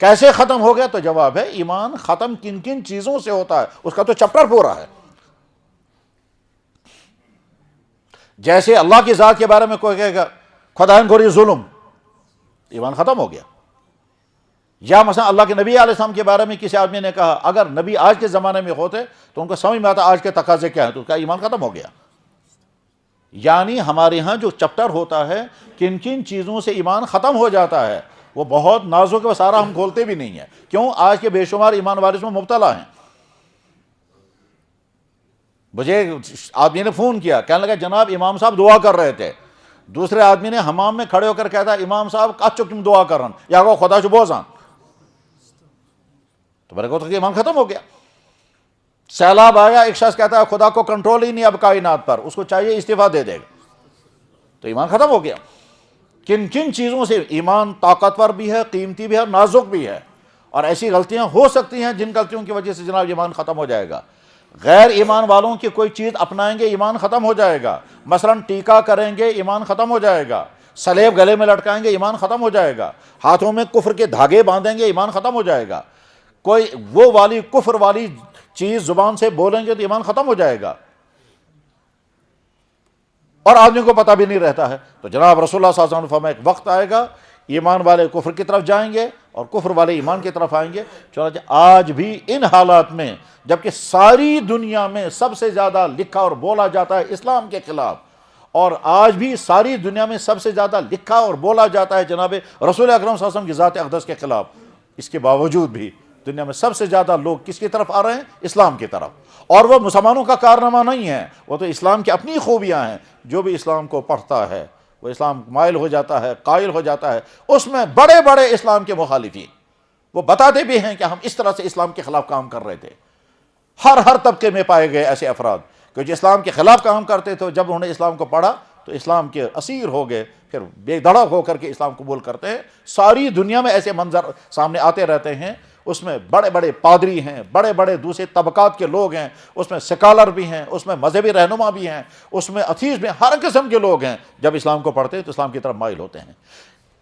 کیسے ختم ہو گیا؟ تو جواب ہے ایمان ختم کن کن چیزوں سے ہوتا ہے، اس کا تو چیپٹر پورا ہے۔ جیسے اللہ کی ذات کے بارے میں کوئی کہے گا خدا گوری ظلم، ایمان ختم ہو گیا۔ یا مثلا اللہ کے نبی علیہ السلام کے بارے میں کسی آدمی نے کہا اگر نبی آج کے زمانے میں ہوتے تو ان کو سمجھ میں آتا آج کے تقاضے کیا ہیں، تو اس کا ایمان ختم ہو گیا۔ یعنی ہمارے ہاں جو چیپٹر ہوتا ہے کن کن چیزوں سے ایمان ختم ہو جاتا ہے وہ بہت نازک ہے، سارا ہم کھولتے بھی نہیں ہیں۔ کیوں؟ آج کے بے شمار ایمان والے اس میں مبتلا ہیں۔ مجھے آدمی نے فون کیا، کہنے لگا جناب امام صاحب دعا کر رہے تھے، دوسرے آدمی نے حمام میں کھڑے ہو کر کہتا امام صاحب کچھ تم دعا کرن یا کو خدا چ بوزاں، تو میرے کو تو ایمان ختم ہو گیا۔ سیلاب آیا، ایک شخص کہتا ہے خدا کو کنٹرول ہی نہیں اب کائنات پر، اس کو چاہیے استعفیٰ دے دے گا، تو ایمان ختم ہو گیا۔ کن کن چیزوں سے ایمان طاقتور بھی ہے، قیمتی بھی ہے، نازک بھی ہے، اور ایسی غلطیاں ہو سکتی ہیں جن غلطیوں کی وجہ سے جناب ایمان ختم ہو جائے گا۔ غیر ایمان والوں کی کوئی چیز اپنائیں گے ایمان ختم ہو جائے گا، مثلا ٹیکا کریں گے ایمان ختم ہو جائے گا، سلیب گلے میں لٹکائیں گے ایمان ختم ہو جائے گا، ہاتھوں میں کفر کے دھاگے باندھیں گے ایمان ختم ہو جائے گا، کوئی وہ والی کفر والی چیز زبان سے بولیں گے تو ایمان ختم ہو جائے گا، اور آدمی کو پتہ بھی نہیں رہتا ہے۔ تو جناب رسول اللہ صلی اللہ علیہ وسلم نے فرمایا ایک وقت آئے گا ایمان والے کفر کی طرف جائیں گے اور کفر والے ایمان کی طرف آئیں گے۔ چنانچہ آج بھی ان حالات میں جبکہ ساری دنیا میں سب سے زیادہ لکھا اور بولا جاتا ہے اسلام کے خلاف، اور آج بھی ساری دنیا میں سب سے زیادہ لکھا اور بولا جاتا ہے جناب رسول اکرم صلی اللہ علیہ وسلم کی ذات اقدس کے خلاف، اس کے باوجود بھی دنیا میں سب سے زیادہ لوگ کس کی طرف آ رہے ہیں؟ اسلام کی طرف۔ اور وہ مسلمانوں کا کارنامہ نہیں ہے، وہ تو اسلام کی اپنی خوبیاں ہیں۔ جو بھی اسلام کو پڑھتا ہے وہ اسلام مائل ہو جاتا ہے، قائل ہو جاتا ہے۔ اس میں بڑے بڑے اسلام کے مخالفین وہ بتاتے بھی ہیں کہ ہم اس طرح سے اسلام کے خلاف کام کر رہے تھے۔ ہر طبقے میں پائے گئے ایسے افراد کہ جو اسلام کے خلاف کام کرتے تھے، جب انہوں نے اسلام کو پڑھا تو اسلام کے اسیر ہو گئے، پھر بے دھڑک ہو کر کے اسلام قبول کرتے ہیں۔ ساری دنیا میں ایسے منظر سامنے آتے رہتے ہیں، اس میں بڑے بڑے پادری ہیں، بڑے بڑے دوسرے طبقات کے لوگ ہیں، اس میں سکالر بھی ہیں، اس میں مذہبی رہنما بھی ہیں، اس میں اتھیس میں ہر قسم کے لوگ ہیں۔ جب اسلام کو پڑھتے ہیں تو اسلام کی طرف مائل ہوتے ہیں۔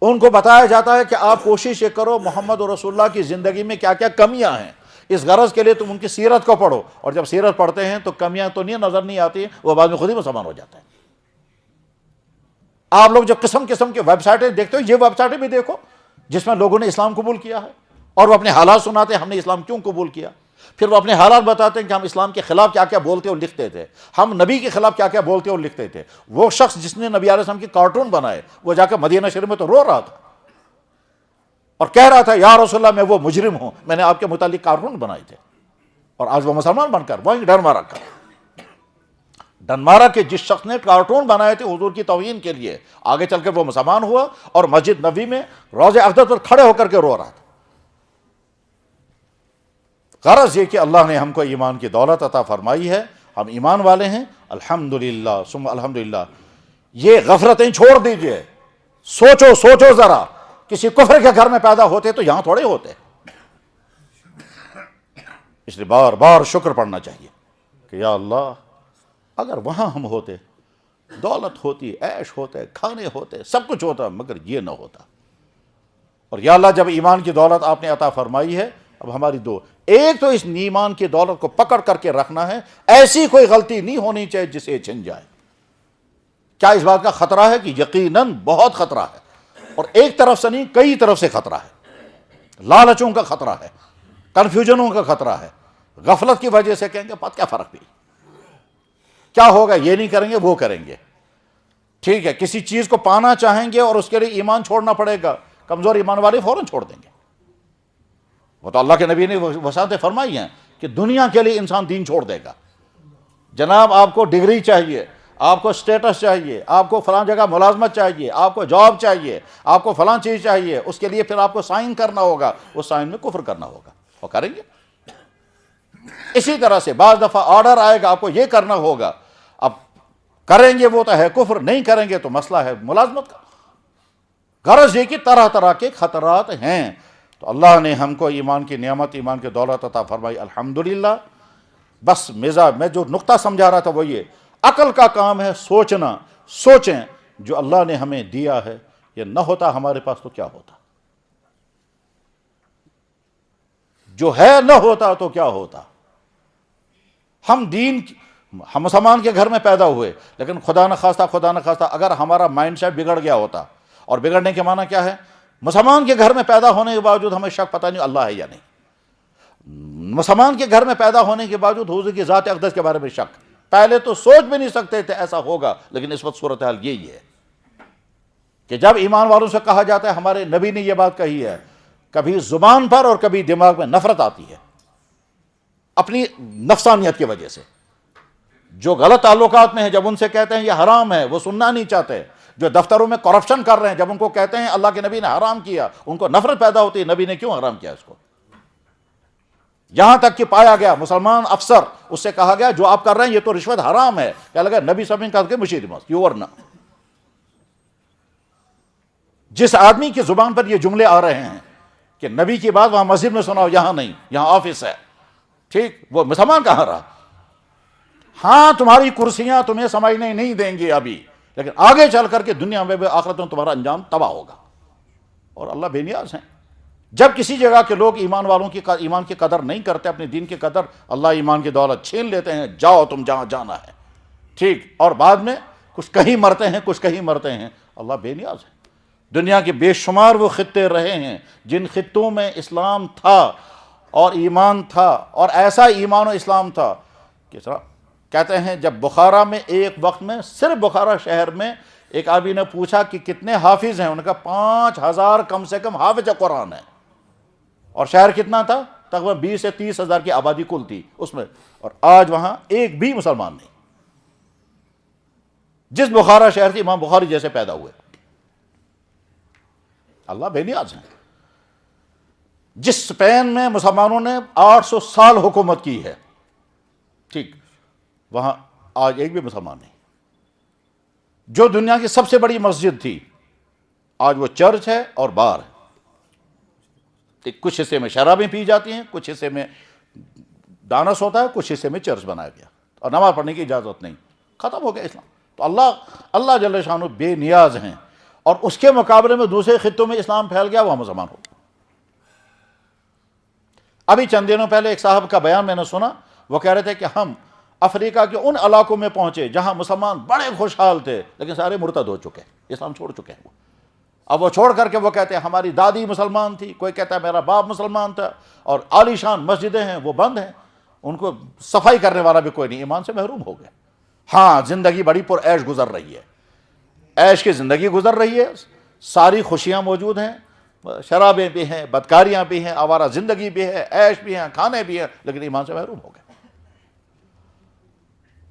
ان کو بتایا جاتا ہے کہ آپ کوشش یہ کرو محمد رسول اللہ کی زندگی میں کیا کیا کمیاں ہیں، اس غرض کے لیے تم ان کی سیرت کو پڑھو، اور جب سیرت پڑھتے ہیں تو کمیاں تو نہیں نظر نہیں آتی، وہ بعد میں خود ہی مسلمان ہو جاتا ہے۔ آپ لوگ جو قسم قسم کے ویب سائٹیں دیکھتے ہو، یہ ویب سائٹیں بھی دیکھو جس میں لوگوں نے اسلام قبول کیا ہے، اور وہ اپنے حالات سناتے ہیں ہم نے اسلام کیوں قبول کیا. پھر وہ اپنے حالات بتاتے ہیں کہ ہم اسلام کے خلاف کیا کیا بولتے اور لکھتے تھے, ہم نبی کے خلاف کیا کیا بولتے اور لکھتے تھے. وہ شخص جس نے نبی علیہ السلام کی کارٹون بنائے وہ جا کے مدینہ شریف میں تو رو رہا تھا اور کہہ رہا تھا یا رسول اللہ میں وہ مجرم ہوں, میں نے آپ کے متعلق کارٹون بنائے تھے. اور آج وہ مسلمان بن کر وہیں ڈنمارک کے جس شخص نے کارٹون بنائے تھے حضور کی توہین کے لیے, آگے چل کر وہ مسلمان ہوا اور مسجد نبی میں روضہ اقدس پر کھڑے ہو کر کے رو رہا تھا. غرض یہ کہ اللہ نے ہم کو ایمان کی دولت عطا فرمائی ہے, ہم ایمان والے ہیں الحمدللہ ثم الحمدللہ. یہ غفلتیں چھوڑ دیجئے, سوچو ذرا, کسی کفر کے گھر میں پیدا ہوتے تو یہاں تھوڑے ہوتے. اس لیے بار بار شکر پڑھنا چاہیے کہ یا اللہ اگر وہاں ہم ہوتے, دولت ہوتی, عیش ہوتے, کھانے ہوتے, سب کچھ ہوتا, مگر یہ نہ ہوتا. اور یا اللہ جب ایمان کی دولت آپ نے عطا فرمائی ہے, اب ہماری دو, ایک تو اس ایمان کی دولت کو پکڑ کر کے رکھنا ہے, ایسی کوئی غلطی نہیں ہونی چاہیے جسے یہ چھن جائے. کیا اس بات کا خطرہ ہے کہ یقیناً بہت خطرہ ہے, اور ایک طرف سے نہیں کئی طرف سے خطرہ ہے. لالچوں کا خطرہ ہے, کنفیوژنوں کا خطرہ ہے. غفلت کی وجہ سے کہیں گے پتہ کیا فرق بھی, کیا ہوگا, یہ نہیں کریں گے وہ کریں گے. ٹھیک ہے, کسی چیز کو پانا چاہیں گے اور اس کے لیے ایمان چھوڑنا پڑے گا, کمزور ایمان والے فوراً چھوڑ دیں گے. وہ تو اللہ کے نبی نے وصیتیں فرمائی ہیں کہ دنیا کے لیے انسان دین چھوڑ دے گا. جناب آپ کو ڈگری چاہیے, آپ کو سٹیٹس چاہیے, آپ کو فلاں جگہ ملازمت چاہیے, آپ کو جاب چاہیے, آپ کو فلاں چیز چاہیے, اس کے لیے پھر آپ کو سائن کرنا ہوگا, اس سائن میں کفر کرنا ہوگا, وہ کریں گے. اسی طرح سے بعض دفعہ آرڈر آئے گا آپ کو یہ کرنا ہوگا, اب کریں گے وہ تو ہے کفر, نہیں کریں گے تو مسئلہ ہے ملازمت کا. غرض یہ کہ طرح طرح کے خطرات ہیں. تو اللہ نے ہم کو ایمان کی نعمت, ایمان کی دولت عطا فرمائی الحمدللہ. بس میں جو نقطہ سمجھا رہا تھا وہ یہ, عقل کا کام ہے سوچنا. سوچیں جو اللہ نے ہمیں دیا ہے, یہ نہ ہوتا ہمارے پاس تو کیا ہوتا, جو ہے نہ ہوتا تو کیا ہوتا. ہم مسلمان کے گھر میں پیدا ہوئے, لیکن خدا نخواستہ اگر ہمارا مائنڈ سیٹ بگڑ گیا ہوتا, اور بگڑنے کے معنی کیا ہے, مسلمان کے گھر میں پیدا ہونے کے باوجود ہمیں شک پتہ نہیں اللہ ہے یا نہیں, مسلمان کے گھر میں پیدا ہونے کے باوجود حضور کی ذات اقدس کے بارے میں شک, پہلے تو سوچ بھی نہیں سکتے تھے ایسا ہوگا, لیکن اس وقت صورتحال یہی ہے کہ جب ایمان والوں سے کہا جاتا ہے ہمارے نبی نے یہ بات کہی ہے, کبھی زبان پر اور کبھی دماغ میں نفرت آتی ہے اپنی نفسانیت کی وجہ سے. جو غلط تعلقات میں ہیں جب ان سے کہتے ہیں یہ حرام ہے وہ سننا نہیں چاہتے, جو دفتروں میں کرپشن کر رہے ہیں جب ان کو کہتے ہیں اللہ کے نبی نے حرام کیا, ان کو نفرت پیدا ہوتی ہے, نبی نے کیوں حرام کیا اس کو. یہاں تک کہ پایا گیا مسلمان افسر, اس سے کہا گیا جو آپ کر رہے ہیں یہ تو رشوت حرام ہے, کیا لگا نبی صلی اللہ علیہ وسلم کہا کہ مشید مست یو ورنہ. جس آدمی کی زبان پر یہ جملے آ رہے ہیں کہ نبی کی بات وہاں مسجد میں سناؤ, یہاں نہیں, یہاں آفس ہے, ٹھیک, وہ مسلمان کہاں رہا. ہاں تمہاری کرسیاں تمہیں سمجھنے نہیں دیں گے ابھی, لیکن آگے چل کر کے دنیا میں بھی آخرت میں تمہارا انجام تباہ ہوگا. اور اللہ بے نیاز ہیں. جب کسی جگہ کے لوگ ایمان والوں کی ایمان کی قدر نہیں کرتے, اپنے دین کی قدر, اللہ ایمان کی دولت چھین لیتے ہیں, جاؤ تم جہاں جانا ہے, ٹھیک, اور بعد میں کچھ کہیں مرتے ہیں کچھ کہیں مرتے ہیں. اللہ بے نیاز ہے. دنیا کے بے شمار وہ خطے رہے ہیں جن خطوں میں اسلام تھا اور ایمان تھا, اور ایسا ایمان و اسلام تھا کہ کہتے ہیں جب بخارا میں ایک وقت میں صرف بخارا شہر میں ایک آدمی نے پوچھا کہ کتنے حافظ ہیں, انہوں نے کہا 5000 کم سے کم حافظ قرآن ہے, اور شہر کتنا تھا, تقریباً 20 سے 30 ہزار کی آبادی کل تھی اس میں, اور آج وہاں ایک بھی مسلمان نہیں. جس بخارا شہر سے امام بخاری جیسے پیدا ہوئے. اللہ بے نیاز ہیں. جس اسپین میں مسلمانوں نے 800 سال حکومت کی ہے, ٹھیک, وہاں آج ایک بھی مسلمان نہیں. جو دنیا کی سب سے بڑی مسجد تھی آج وہ چرچ ہے اور بار ہے. کچھ حصے میں شرابیں پی جاتی ہیں, کچھ حصے میں ڈانس ہوتا ہے, کچھ حصے میں چرچ بنایا گیا, اور نماز پڑھنے کی اجازت نہیں. ختم ہو گیا اسلام. تو اللہ جل شانہ بے نیاز ہیں, اور اس کے مقابلے میں دوسرے خطوں میں اسلام پھیل گیا, وہاں مسلمان ہو. ابھی چند دنوں پہلے ایک صاحب کا بیان میں نے سنا, وہ کہہ رہے تھے کہ ہم افریقہ کے ان علاقوں میں پہنچے جہاں مسلمان بڑے خوشحال تھے, لیکن سارے مرتد ہو چکے, اسلام چھوڑ چکے ہیں. اب وہ چھوڑ کر کے وہ کہتے ہیں ہماری دادی مسلمان تھی، کوئی کہتا ہے میرا باپ مسلمان تھا، اور عالی شان مسجدیں ہیں وہ بند ہیں، ان کو صفائی کرنے والا بھی کوئی نہیں، ایمان سے محروم ہو گئے۔ ہاں زندگی بڑی پر عیش گزر رہی ہے، عیش کی زندگی گزر رہی ہے، ساری خوشیاں موجود ہیں، شرابیں بھی ہیں، بدکاریاں بھی ہیں، آوارہ زندگی بھی ہے، عیش بھی ہیں، کھانے بھی ہیں، لیکن ایمان سے محروم ہو گئے۔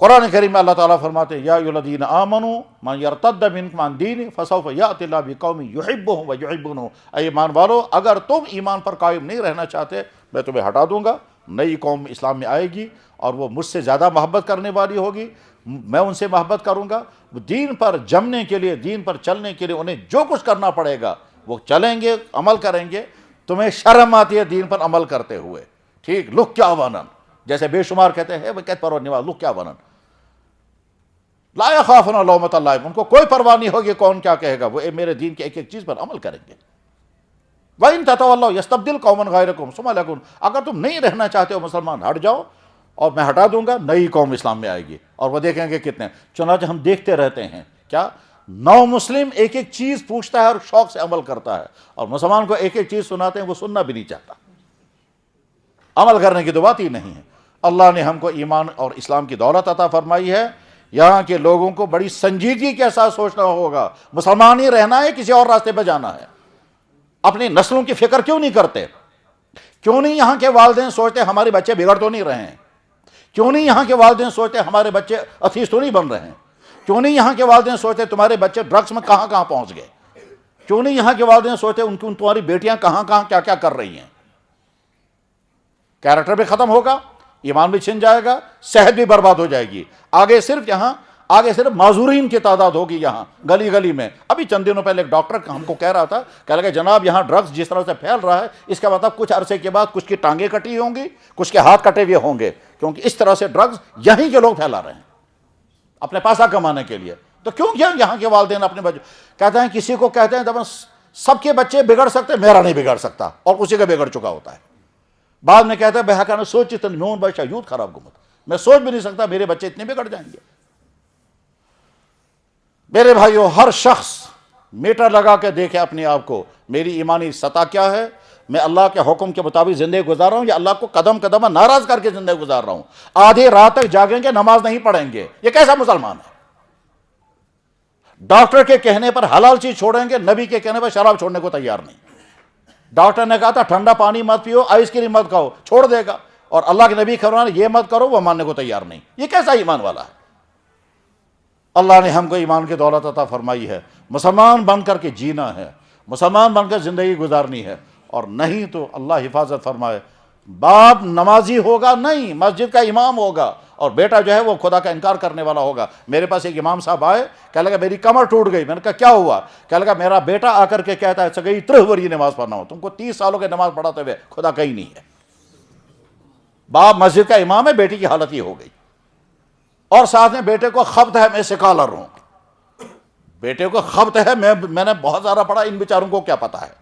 قرآن کریم میں اللہ تعالیٰ فرماتے ہیں یا ایھا الذین آمنوا من یرتد منکم عن دینہ فسوف یأتی اللہ بقوم یحبهم ویحبونه، اے ایمان والو اگر تم ایمان پر قائم نہیں رہنا چاہتے میں تمہیں ہٹا دوں گا، نئی قوم اسلام میں آئے گی اور وہ مجھ سے زیادہ محبت کرنے والی ہوگی، میں ان سے محبت کروں گا، دین پر جمنے کے لیے، دین پر چلنے کے لیے انہیں جو کچھ کرنا پڑے گا وہ چلیں گے، عمل کریں گے۔ تمہیں شرم آتی ہے دین پر عمل کرتے ہوئے، ٹھیک، لک کیا ونن، جیسے بے شمار کہتے ہیں وہ کہتے پرونیوا لک کیا ونن، لا یخافون لومۃ لائم، ان کو کوئی پرواہ نہیں ہوگی کون کیا کہے گا، وہ میرے دین کی ایک ایک چیز پر عمل کریں گے۔ وَإِن تَتَوَلَّوْا يَسْتَبْدِلْ قَوْمًا غَيْرَكُمْ ثُمَّ لَا يَكُونُوا، اگر تم نہیں رہنا چاہتے ہو مسلمان ہٹ جاؤ اور میں ہٹا دوں گا، نئی قوم اسلام میں آئے گی اور وہ دیکھیں گے کتنے۔ چنانچہ ہم دیکھتے رہتے ہیں کیا نو مسلم ایک ایک چیز پوچھتا ہے اور شوق سے عمل کرتا ہے، اور مسلمان کو ایک ایک چیز سناتے ہیں وہ سننا بھی نہیں چاہتا، عمل کرنے کی تو بات ہی نہیں ہے۔ اللہ نے ہم کو ایمان اور اسلام کی دولت عطا فرمائی ہے، یہاں کے لوگوں کو بڑی سنجیدگی کے ساتھ سوچنا ہوگا، مسلمان ہی رہنا ہے کسی اور راستے پہ جانا ہے؟ اپنی نسلوں کی فکر کیوں نہیں کرتے؟ کیوں نہیں یہاں کے والدین سوچتے ہمارے بچے بگڑ تو نہیں رہے ہیں؟ کیوں نہیں یہاں کے والدین سوچتے ہمارے بچے اتھیس تو نہیں بن رہے ہیں؟ کیوں نہیں یہاں کے والدین سوچتے تمہارے بچے ڈرگس میں کہاں کہاں پہنچ گئے؟ کیوں نہیں یہاں کے والدین سوچتے تمہاری بیٹیاں کہاں کہاں کیا کیا کر رہی ہیں؟ کیریکٹر بھی ختم ہوگا، ایمان بھی چھن جائے گا، صحت بھی برباد ہو جائے گی۔ آگے صرف معذورین کی تعداد ہوگی یہاں گلی گلی میں۔ ابھی چند دنوں پہلے ایک ڈاکٹر ہم کو کہہ رہا تھا، کہہ لگا جناب یہاں ڈرگز جس طرح سے پھیل رہا ہے اس کا مطلب کچھ عرصے کے بعد کچھ کی ٹانگیں کٹی ہوں گی، کچھ کے ہاتھ کٹے ہوئے ہوں گے، کیونکہ اس طرح سے ڈرگز یہیں کے لوگ پھیلا رہے ہیں اپنے پیسہ کمانے کے لیے۔ تو کیوں یہاں کے والدین اپنے بچے کہتے ہیں، کسی کو کہتے ہیں جب سب کے بچے بگڑ سکتے میرا نہیں بگڑ سکتا، اور اسی کا بگڑ چکا ہوتا ہے۔ بعد میں کہتا ہے بہاکانہ سوچ میون بچہ یوت خراب گمت، میں سوچ بھی نہیں سکتا میرے بچے اتنے بگڑ جائیں گے۔ میرے بھائیو، ہر شخص میٹر لگا کے دیکھے اپنے آپ کو، میری ایمانی سطح کیا ہے، میں اللہ کے حکم کے مطابق زندگی گزار رہا ہوں یا اللہ کو قدم قدم ناراض کر کے زندگی گزار رہا ہوں؟ آدھی رات تک جاگیں گے، نماز نہیں پڑھیں گے، یہ کیسا مسلمان ہے؟ ڈاکٹر کے کہنے پر حلال چیز چھوڑیں گے، نبی کے کہنے پر شراب چھوڑنے کو تیار نہیں۔ ڈاکٹر نے کہا تھا ٹھنڈا پانی مت پیو، آئس کریم مت کھاؤ، چھوڑ دے گا، اور اللہ کے نبی فرمایا یہ مت کرو، وہ ماننے کو تیار نہیں۔ یہ کیسا ایمان والا ہے؟ اللہ نے ہم کو ایمان کی دولت عطا فرمائی ہے، مسلمان بن کر کے جینا ہے، مسلمان بن کر زندگی گزارنی ہے، اور نہیں تو اللہ حفاظت فرمائے باپ نمازی ہوگا نہیں، مسجد کا امام ہوگا، اور بیٹا جو ہے وہ خدا کا انکار کرنے والا ہوگا۔ میرے پاس ایک امام صاحب آئے، کہنے لگا میری کمر ٹوٹ گئی، میں نے کہا کیا ہوا؟ کہنے لگا میرا بیٹا آ کر کے کہتا ہے سگئی 30 وری نماز پڑھنا ہو، تم کو 30 سالوں کے نماز پڑھاتے ہوئے خدا کہیں نہیں ہے۔ باپ مسجد کا امام ہے، بیٹی کی حالت یہ ہو گئی، اور ساتھ میں بیٹے کو خبط ہے میں سکالر ہوں، بیٹے کو خبط ہے، میں نے بہت زیادہ پڑھا، ان بیچاروں کو کیا پتا ہے۔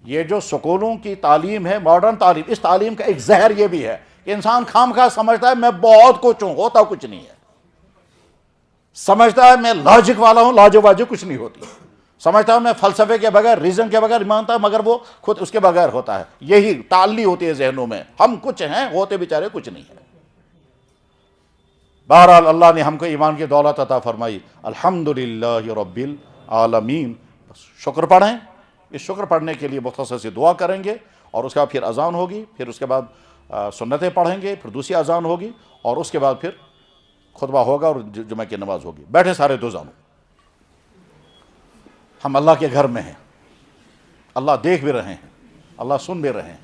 یہ جو سکولوں کی تعلیم ہے، ماڈرن تعلیم، اس تعلیم کا ایک زہر یہ بھی ہے کہ انسان خام خواہ سمجھتا ہے میں بہت کچھ ہوں، ہوتا کچھ نہیں ہے۔ سمجھتا ہے میں لاجک والا ہوں، لاجک واجک کچھ نہیں ہوتی۔ سمجھتا ہوں میں فلسفے کے بغیر، ریزن کے بغیر مانتا ہوں، مگر وہ خود اس کے بغیر ہوتا ہے۔ یہی تعلی ہوتی ہے ذہنوں میں، ہم کچھ ہیں، ہوتے بیچارے کچھ نہیں ہیں۔ بہرحال اللہ نے ہم کو ایمان کی دولت عطا فرمائی، الحمدللہ رب العالمین۔ شکر پڑھیں، اس شکر پڑھنے کے لیے مختصر سی دعا کریں گے، اور اس کے بعد پھر اذان ہوگی، پھر اس کے بعد سنتیں پڑھیں گے، پھر دوسری اذان ہوگی، اور اس کے بعد پھر خطبہ ہوگا اور جمعہ کی نماز ہوگی۔ بیٹھے سارے دو زانوں، ہم اللہ کے گھر میں ہیں، اللہ دیکھ بھی رہے ہیں، اللہ سن بھی رہے ہیں۔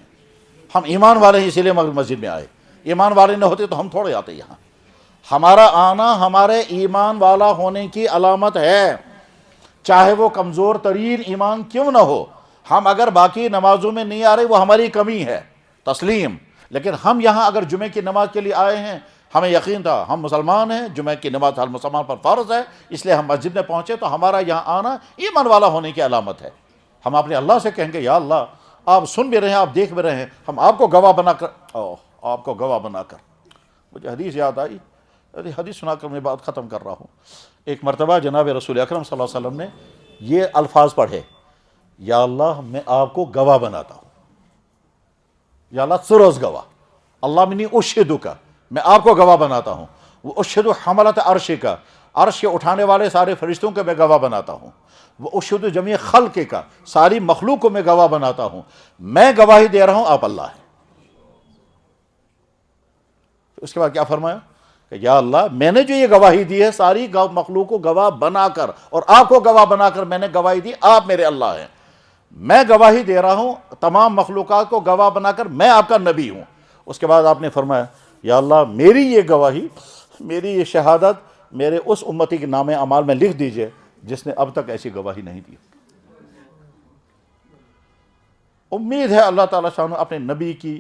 ہم ایمان والے ہیں اسی لیے مسجد میں آئے، ایمان والے نہ ہوتے تو ہم تھوڑے آتے یہاں۔ ہمارا آنا ہمارے ایمان والا ہونے کی علامت ہے، چاہے وہ کمزور ترین ایمان کیوں نہ ہو۔ ہم اگر باقی نمازوں میں نہیں آ رہے وہ ہماری کمی ہے، تسلیم، لیکن ہم یہاں اگر جمعے کی نماز کے لیے آئے ہیں، ہمیں یقین تھا ہم مسلمان ہیں، جمعہ کی نماز ہر مسلمان پر فرض ہے، اس لیے ہم مسجد میں پہنچے، تو ہمارا یہاں آنا ایمان والا ہونے کی علامت ہے۔ ہم اپنے اللہ سے کہیں گے یا اللہ آپ سن بھی رہے ہیں، آپ دیکھ بھی رہے ہیں، ہم آپ کو گواہ بنا کر مجھے حدیث یاد آئی، حدیث سنا کر میں بات ختم کر رہا ہوں۔ ایک مرتبہ جناب رسول اکرم صلی اللہ علیہ وسلم نے یہ الفاظ پڑھے، یا اللہ میں آپ کو گواہ بناتا ہوں، یا اللہ سروز گواہ، اللہ منی اشہدو کا، میں آپ کو گواہ بناتا ہوں، وہ اشہدو حملت عرش کا، عرش کے اٹھانے والے سارے فرشتوں کے میں گواہ بناتا ہوں، وہ اشہدو جمیع خلق کا، ساری مخلوق کو میں گواہ بناتا ہوں، میں گواہی دے رہا ہوں آپ اللہ ہیں۔ اس کے بعد کیا فرمایا کہ یا اللہ میں نے جو یہ گواہی دی ہے ساری مخلوق کو گواہ بنا کر اور آپ کو گواہ بنا کر میں نے گواہی دی آپ میرے اللہ ہیں، میں گواہی دے رہا ہوں تمام مخلوقات کو گواہ بنا کر میں آپ کا نبی ہوں۔ اس کے بعد آپ نے فرمایا یا اللہ میری یہ گواہی، میری یہ شہادت میرے اس امتی کے نام اعمال میں لکھ دیجئے جس نے اب تک ایسی گواہی نہیں دی۔ امید ہے اللہ تعالیٰ شاہ اپنے نبی کی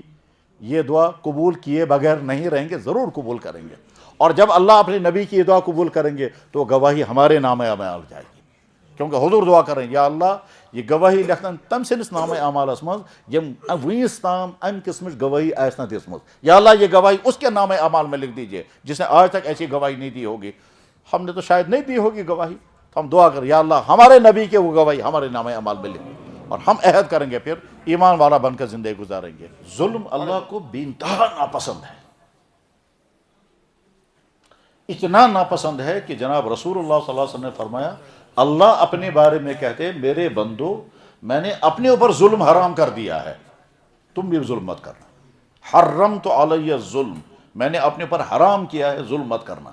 یہ دعا قبول کیے بغیر نہیں رہیں گے، ضرور قبول کریں گے، اور جب اللہ اپنے نبی کی یہ دعا قبول کریں گے تو گواہی ہمارے نام اعمال جائے گی، کیونکہ حضور دعا کریں یا اللہ یہ گواہی لیکھن تم سندس نام اعمالس مز یم ونس تام ام قسمچ گواہی آسنا دسمت، یا اللہ یہ گواہی اس کے نام اعمال میں لکھ دیجئے جس نے آج تک ایسی گواہی نہیں دی ہوگی، ہم نے تو شاید نہیں دی ہوگی گواہی، تو ہم دعا کریں یا اللہ ہمارے نبی کے وہ گواہی ہمارے نام اعمال میں لکھ، اور ہم عہد کریں گے پھر ایمان والا بن کر زندگی گزاریں گے۔ ظلم اللہ کو بے انتہا ناپسند ہے، اتنا ناپسند ہے کہ جناب رسول اللہ صلی اللہ علیہ وسلم نے فرمایا اللہ اپنے بارے میں کہتے ہیں میرے بندو میں نے اپنے اوپر ظلم حرام کر دیا ہے، تم بھی ظلم مت کرنا، حرمت علی الظلم، میں نے اپنے اوپر حرام کیا ہے ظلم مت کرنا۔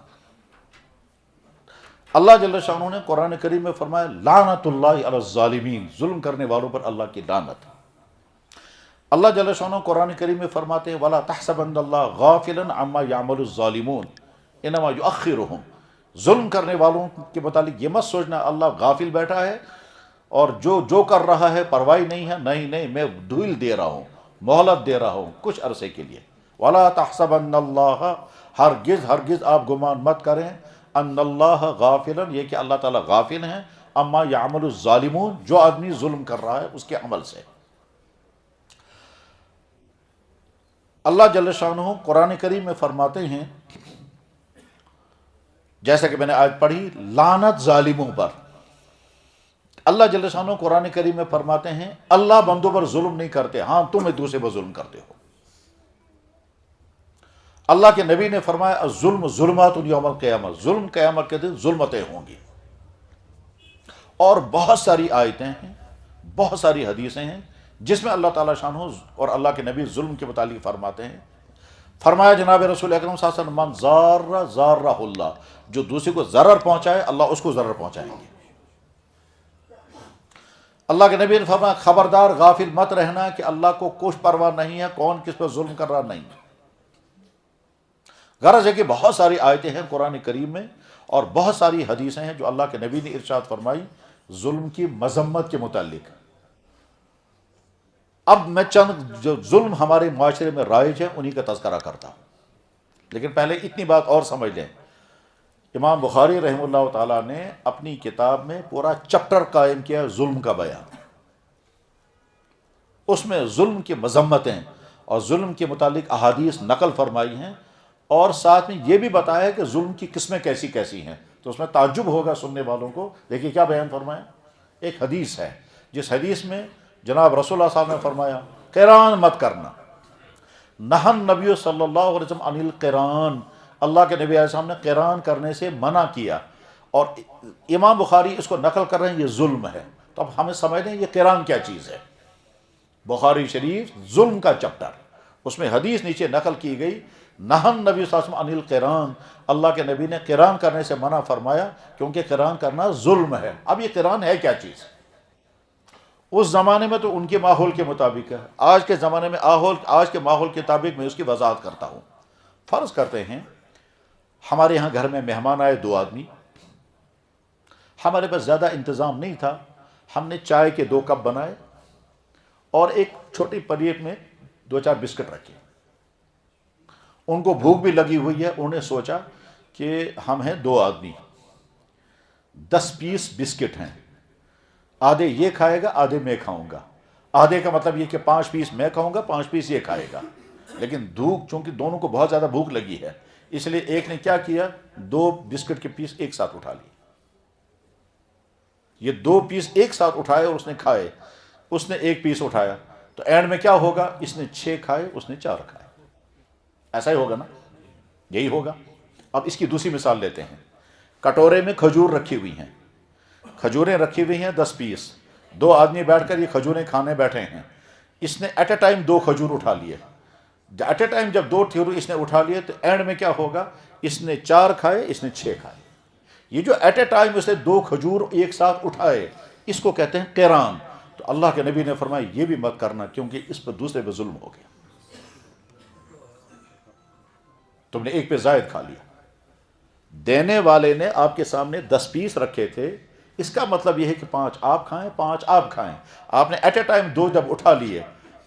اللہ جل شانہ نے قرآن کریم میں فرمایا لعنت اللہ علی الظالمین، ظلم کرنے والوں پر اللہ کی لعنت۔ اللہ جل شانہ قرآن کریم میں فرماتے ہیں وَلَا تَحْسَبَنَّ اللَّهَ غَافِلًا عَمَّا يَعْمَلُ الظَّالِمُونَ اِنَّمَا يُؤَخِّرُهُمْ، ظلم کرنے والوں کے متعلق یہ مت سوچنا اللہ غافل بیٹھا ہے اور جو کر رہا ہے پرواہ نہیں ہے، نہیں میں ڈھیل دے رہا ہوں، مہلت دے رہا ہوں کچھ عرصے کے لیے۔ وَلَا تَحْسَبَنَّ اللَّهَ، ہرگز آپ گمان مت کریں ان اللہ غافلاً، یہ کہ اللہ تعالیٰ غافل ہیں، اما یعمل الظالمون، جو آدمی ظلم کر رہا ہے اس کے عمل سے۔ اللہ جل شانہ قرآن کریم میں فرماتے ہیں جیسا کہ میں نے آج پڑھی لعنت ظالموں پر، اللہ جل شانہ قرآن کریم میں فرماتے ہیں اللہ بندوں پر ظلم نہیں کرتے، ہاں تم ایک دوسرے پر ظلم کرتے ہو۔ اللہ کے نبی نے فرمایا الظلم ظلمات یوم القیامہ، ظلم قیامت کے دن ظلمتیں ہوں گی، اور بہت ساری آیتیں ہیں، بہت ساری حدیثیں ہیں جس میں اللہ تعالیٰ شانہ اور اللہ کے نبی ظلم کے متعلق فرماتے ہیں۔ فرمایا جناب رسول اکرم صلی اللہ علیہ وسلم من ضار ضارہ اللہ، جو دوسرے کو ضرر پہنچائے اللہ اس کو ضرر پہنچائیں گے۔ اللہ کے نبی نے فرمایا خبردار غافل مت رہنا کہ اللہ کو کچھ پرواہ نہیں ہے کون کس پر ظلم کر رہا نہیں۔ غرض ہے کہ بہت ساری آیتیں ہیں قرآن کریم میں اور بہت ساری حدیثیں ہیں جو اللہ کے نبی نے ارشاد فرمائی ظلم کی مذمت کے متعلق۔ اب میں چند جو ظلم ہمارے معاشرے میں رائج ہے انہی کا تذکرہ کرتا ہوں، لیکن پہلے اتنی بات اور سمجھ لیں، امام بخاری رحمہ اللہ تعالیٰ نے اپنی کتاب میں پورا چپٹر قائم کیا ظلم کا بیان، اس میں ظلم کی مذمتیں اور ظلم کے متعلق احادیث نقل فرمائی ہیں، اور ساتھ میں یہ بھی بتایا کہ ظلم کی قسمیں کیسی کیسی ہیں، تو اس میں تعجب ہوگا سننے والوں کو۔ دیکھیے کیا بیان فرمایا، ایک حدیث ہے جس حدیث میں جناب رسول اللہ صلی اللہ علیہ وسلم نے فرمایا قران مت کرنا، نہن نبی صلی اللہ علیہ وسلم عن القران، اللہ کے نبی علیہ السلام نے قران کرنے سے منع کیا، اور امام بخاری اس کو نقل کر رہے ہیں یہ ظلم ہے، تو اب ہمیں سمجھ لیں یہ قران کیا چیز ہے۔ بخاری شریف ظلم کا چپٹر، اس میں حدیث نیچے نقل کی گئی نہن نبی صلی اللہ علیہ وسلم عن القران، اللہ کے نبی نے قران کرنے سے منع فرمایا کیونکہ قران کرنا ظلم ہے۔ اب یہ قران ہے کیا چیز؟ اس زمانے میں تو ان کے ماحول کے مطابق ہے، آج کے زمانے میں آج کے ماحول کے مطابق میں اس کی وضاحت کرتا ہوں۔ فرض کرتے ہیں ہمارے یہاں گھر میں مہمان آئے 2 آدمی، ہمارے پاس زیادہ انتظام نہیں تھا، ہم نے چائے کے 2 کپ بنائے اور ایک چھوٹی پلیٹ میں 2-4 بسکٹ رکھے۔ ان کو بھوک بھی لگی ہوئی ہے، انہوں نے سوچا کہ ہم ہیں 2 آدمی، 10 پیس بسکٹ ہیں، آدھے یہ کھائے گا آدھے میں کھاؤں گا، آدھے کا مطلب یہ کہ 5 پیس میں کھاؤں گا 5 پیس یہ کھائے گا، لیکن چونکہ دونوں کو بہت زیادہ بھوک لگی ہے اس لیے ایک نے کیا کیا 2 بسکٹ کے پیس ایک ساتھ اٹھا لیے۔ یہ 2 پیس ایک ساتھ اٹھائے اور اس نے کھائے، اس نے 1 پیس اٹھایا، تو اینڈ میں کیا ہوگا؟ اس نے 6 کھائے، اس نے 4 کھائے، ایسا ہی ہوگا نا، یہی ہوگا۔ اب اس کی دوسری مثال لیتے ہیں، کٹورے میں کھجور رکھی ہوئی ہیں، کھجوریں رکھی ہوئی ہیں 10 پیس، 2 آدمی بیٹھ کر یہ کھجوریں کھانے بیٹھے ہیں، اس نے ایٹ اے ٹائم 2 کھجور اٹھا لیے، ایٹ اے ٹائم جب 2 کھجور اس نے اٹھا لیے تو اینڈ میں کیا ہوگا؟ اس نے 4 کھائے، اس نے 6 کھائے۔ یہ جو ایٹ اے ٹائم اس نے 2 کھجور ایک ساتھ اٹھائے، اس کو کہتے ہیں قران۔ تو اللہ کے نبی نے فرمایا یہ بھی مت کرنا، کیونکہ اس پر دوسرے پہ ظلم ہو گیا، تم نے ایک پہ زائد کھا لیا۔ دینے والے نے آپ کے سامنے 10 پیس رکھے تھے، اس کا مطلب یہ ہے کہ 5 آپ کھائیں، 5 آپ کھائیں، آپ نے ایٹ اے ٹائم 2 جب اٹھا لیے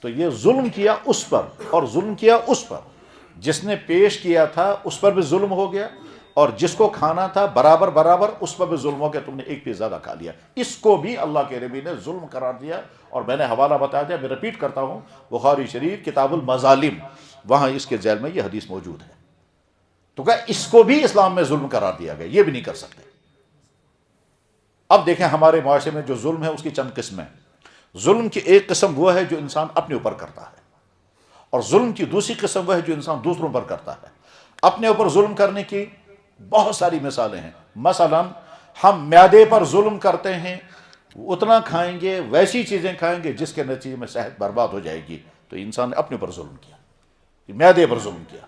تو یہ ظلم کیا اس پر اور ظلم کیا اس پر، جس نے پیش کیا تھا اس پر بھی ظلم ہو گیا، اور جس کو کھانا تھا برابر برابر اس پر بھی ظلم ہو گیا، تم نے ایک پیس زیادہ کھا لیا۔ اس کو بھی اللہ کے نبی نے ظلم قرار دیا، اور میں نے حوالہ بتا دیا، میں ریپیٹ کرتا ہوں، بخاری شریف کتاب المظالم، وہاں اس کے ذیل میں یہ حدیث موجود ہے۔ تو کہا اس کو بھی اسلام میں ظلم قرار دیا گیا، یہ بھی نہیں کر سکتے۔ اب دیکھیں ہمارے معاشرے میں جو ظلم ہے اس کی چند قسمیں۔ ظلم کی ایک قسم وہ ہے جو انسان اپنے اوپر کرتا ہے، اور ظلم کی دوسری قسم وہ ہے جو انسان دوسروں پر کرتا ہے۔ اپنے اوپر ظلم کرنے کی بہت ساری مثالیں ہیں، مثلا ہم معدے پر ظلم کرتے ہیں، اتنا کھائیں گے، ویسی چیزیں کھائیں گے جس کے نتیجے میں صحت برباد ہو جائے گی، تو انسان نے اپنے اوپر ظلم کیا، معدے پر ظلم کیا۔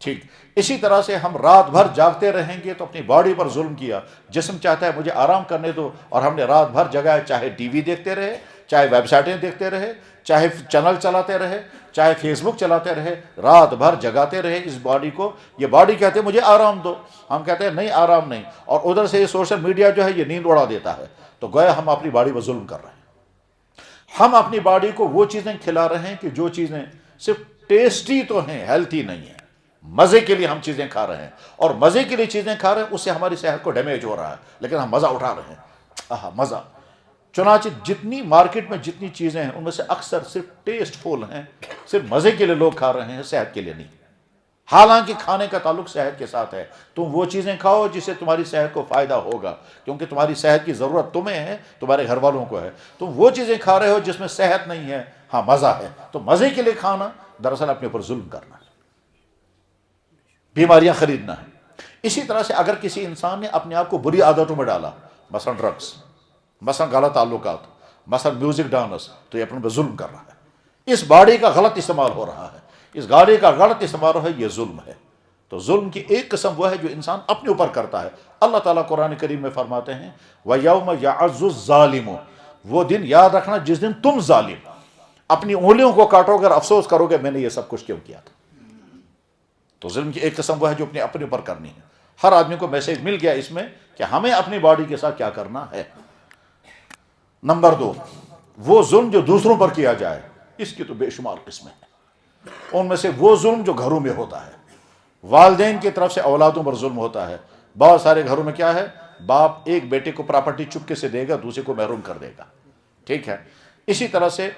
ٹھیک اسی طرح سے ہم رات بھر جاگتے رہیں گے تو اپنی باڈی پر ظلم کیا، جسم چاہتا ہے مجھے آرام کرنے دو، اور ہم نے رات بھر جگہ، چاہے ٹی وی دیکھتے رہے، چاہے ویب سائٹیں دیکھتے رہے، چاہے چینل چلاتے رہے، چاہے فیس بک چلاتے رہے، رات بھر جگاتے رہے اس باڈی کو۔ یہ باڈی کہتے ہیں مجھے آرام دو، ہم کہتے ہیں نہیں آرام نہیں، اور ادھر سے یہ سوشل میڈیا جو ہے یہ نیند اڑا دیتا ہے، تو گویا ہم اپنی باڈی پر ظلم کر رہے ہیں۔ ہم اپنی باڈی کو وہ چیزیں کھلا رہے ہیں کہ جو چیزیں صرف ٹیسٹی تو ہیں، ہیلتھی نہیں ہیں، مزے کے لیے ہم چیزیں کھا رہے ہیں، اور مزے کے لیے چیزیں کھا رہے ہیں، اس سے ہماری صحت کو ڈیمیج ہو رہا ہے، لیکن ہم مزہ اٹھا رہے ہیں، آہا مزہ۔ چنانچہ جتنی مارکیٹ میں جتنی چیزیں ہیں ان میں سے اکثر صرف ٹیسٹ فل ہیں، صرف مزے کے لیے لوگ کھا رہے ہیں، صحت کے لیے نہیں۔ حالانکہ کھانے کا تعلق صحت کے ساتھ ہے، تم وہ چیزیں کھاؤ جس سے تمہاری صحت کو فائدہ ہوگا، کیونکہ تمہاری صحت کی ضرورت تمہیں ہے، تمہارے گھر والوں کو ہے۔ تم وہ چیزیں کھا رہے ہو جس میں صحت نہیں ہے، ہاں مزہ ہے، تو مزے کے لیے کھانا دراصل اپنے اوپر ظلم کرنا ہے، بیماریاں خریدنا ہے۔ اسی طرح سے اگر کسی انسان نے اپنے آپ کو بری عادتوں میں ڈالا، مثلا ڈرگس، مثلا غلط تعلقات، مثلا میوزک ڈانس، تو یہ اپنے پہ ظلم کر رہا ہے، اس باڈی کا غلط استعمال ہو رہا ہے، اس گاڑی کا غلط استعمال ہو رہا ہے، یہ ظلم ہے۔ تو ظلم کی ایک قسم وہ ہے جو انسان اپنے اوپر کرتا ہے۔ اللہ تعالیٰ قرآن کریم میں فرماتے ہیں وَيَوْمَ يَعَزُّ الظَّالِمُ، وہ دن یاد رکھنا جس دن تم ظالم اپنی انگلیوں کو کاٹو گے اور افسوس کرو گے میں نے یہ سب کچھ کیوں کیا تھا۔ تو ظلم کی ایک قسم وہ ہے جو اپنے اوپر کرنی ہے۔ ہر آدمی کو میسج مل گیا اس میں کہ ہمیں اپنی باڈی کے ساتھ کیا کرنا ہے۔ نمبر 2، وہ ظلم جو دوسروں پر کیا جائے، اس کی تو بے شمار قسمیں ہیں۔ ان میں سے وہ ظلم جو گھروں میں ہوتا ہے، والدین کی طرف سے اولادوں پر ظلم ہوتا ہے۔ بہت سارے گھروں میں کیا ہے، باپ ایک بیٹے کو پراپرٹی چپکے سے دے گا، دوسرے کو محروم کر دے گا، ٹھیک ہے۔ اسی طرح سے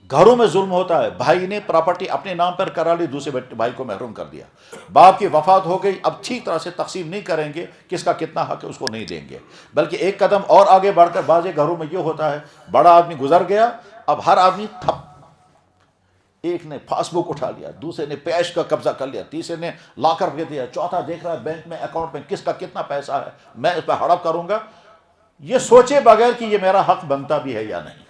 گھروں میں ظلم ہوتا ہے، بھائی نے پراپرٹی اپنے نام پر کرا لی، دوسرے بھائی کو محروم کر دیا، باپ کی وفات ہو گئی، اب ٹھیک طرح سے تقسیم نہیں کریں گے، کس کا کتنا حق ہے اس کو نہیں دیں گے، بلکہ ایک قدم اور آگے بڑھ کر بعض گھروں میں یہ ہوتا ہے، بڑا آدمی گزر گیا، اب ہر آدمی تھپ، ایک نے پاس بک اٹھا لیا، دوسرے نے پیش کا قبضہ کر لیا، تیسرے نے لاکر پہ دیا، چوتھا دیکھ رہا ہے بینک میں اکاؤنٹ میں کس کا کتنا پیسہ ہے، میں اس پہ ہڑپ کروں گا، یہ سوچے بغیر کہ یہ میرا حق بنتا بھی ہے یا نہیں۔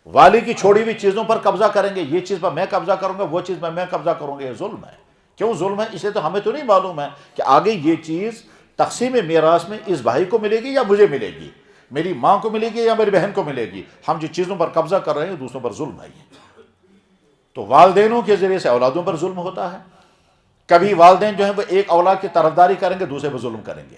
والی کی چھوڑی ہوئی چیزوں پر قبضہ کریں گے، یہ چیز پر میں قبضہ کروں گا، وہ چیز پر میں قبضہ کروں گا، یہ ظلم ہے۔ کیوں ظلم ہے؟ اسے تو ہمیں تو نہیں معلوم ہے کہ آگے یہ چیز تقسیم میراث میں اس بھائی کو ملے گی یا مجھے ملے گی، میری ماں کو ملے گی یا میری بہن کو ملے گی۔ ہم جو چیزوں پر قبضہ کر رہے ہیں دوسروں پر ظلم ہے یہ۔ تو والدینوں کے ذریعے سے اولادوں پر ظلم ہوتا ہے۔ کبھی والدین جو ہیں وہ ایک اولاد کی طرفداری کریں گے، دوسرے پر ظلم کریں گے،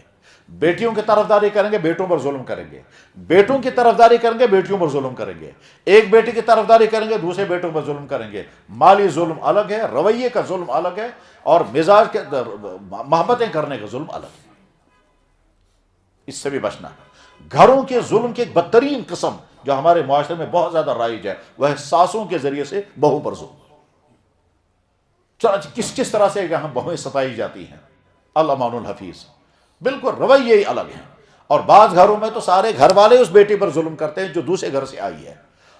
بیٹیوں کی طرفداری کریں گے، بیٹوں پر ظلم کریں گے، بیٹوں کی طرفداری کریں گے، بیٹیوں پر ظلم کریں گے، ایک بیٹے کی طرفداری کریں گے، دوسرے بیٹوں پر ظلم کریں گے۔ مالی ظلم الگ ہے، رویے کا ظلم الگ ہے، اور مزاج کے محبتیں کرنے کا ظلم الگ ہے۔ اس سے بھی بچنا ہے۔ گھروں کے ظلم کی ایک بدترین قسم جو ہمارے معاشرے میں بہت زیادہ رائج ہے وہ ہے ساسوں کے ذریعے سے بہو پر ظلم۔ چنانچہ کس طرح سے یہاں بہویں ستائی جاتی ہیں، اللہ مان الحفیظ، بالکل رویے ہی الگ ہیں۔ اور بعض گھروں میں تو سارے گھر والے اس بیٹی پر ظلم کرتے ہیں جو دوسرے گھر سے آئی ہے،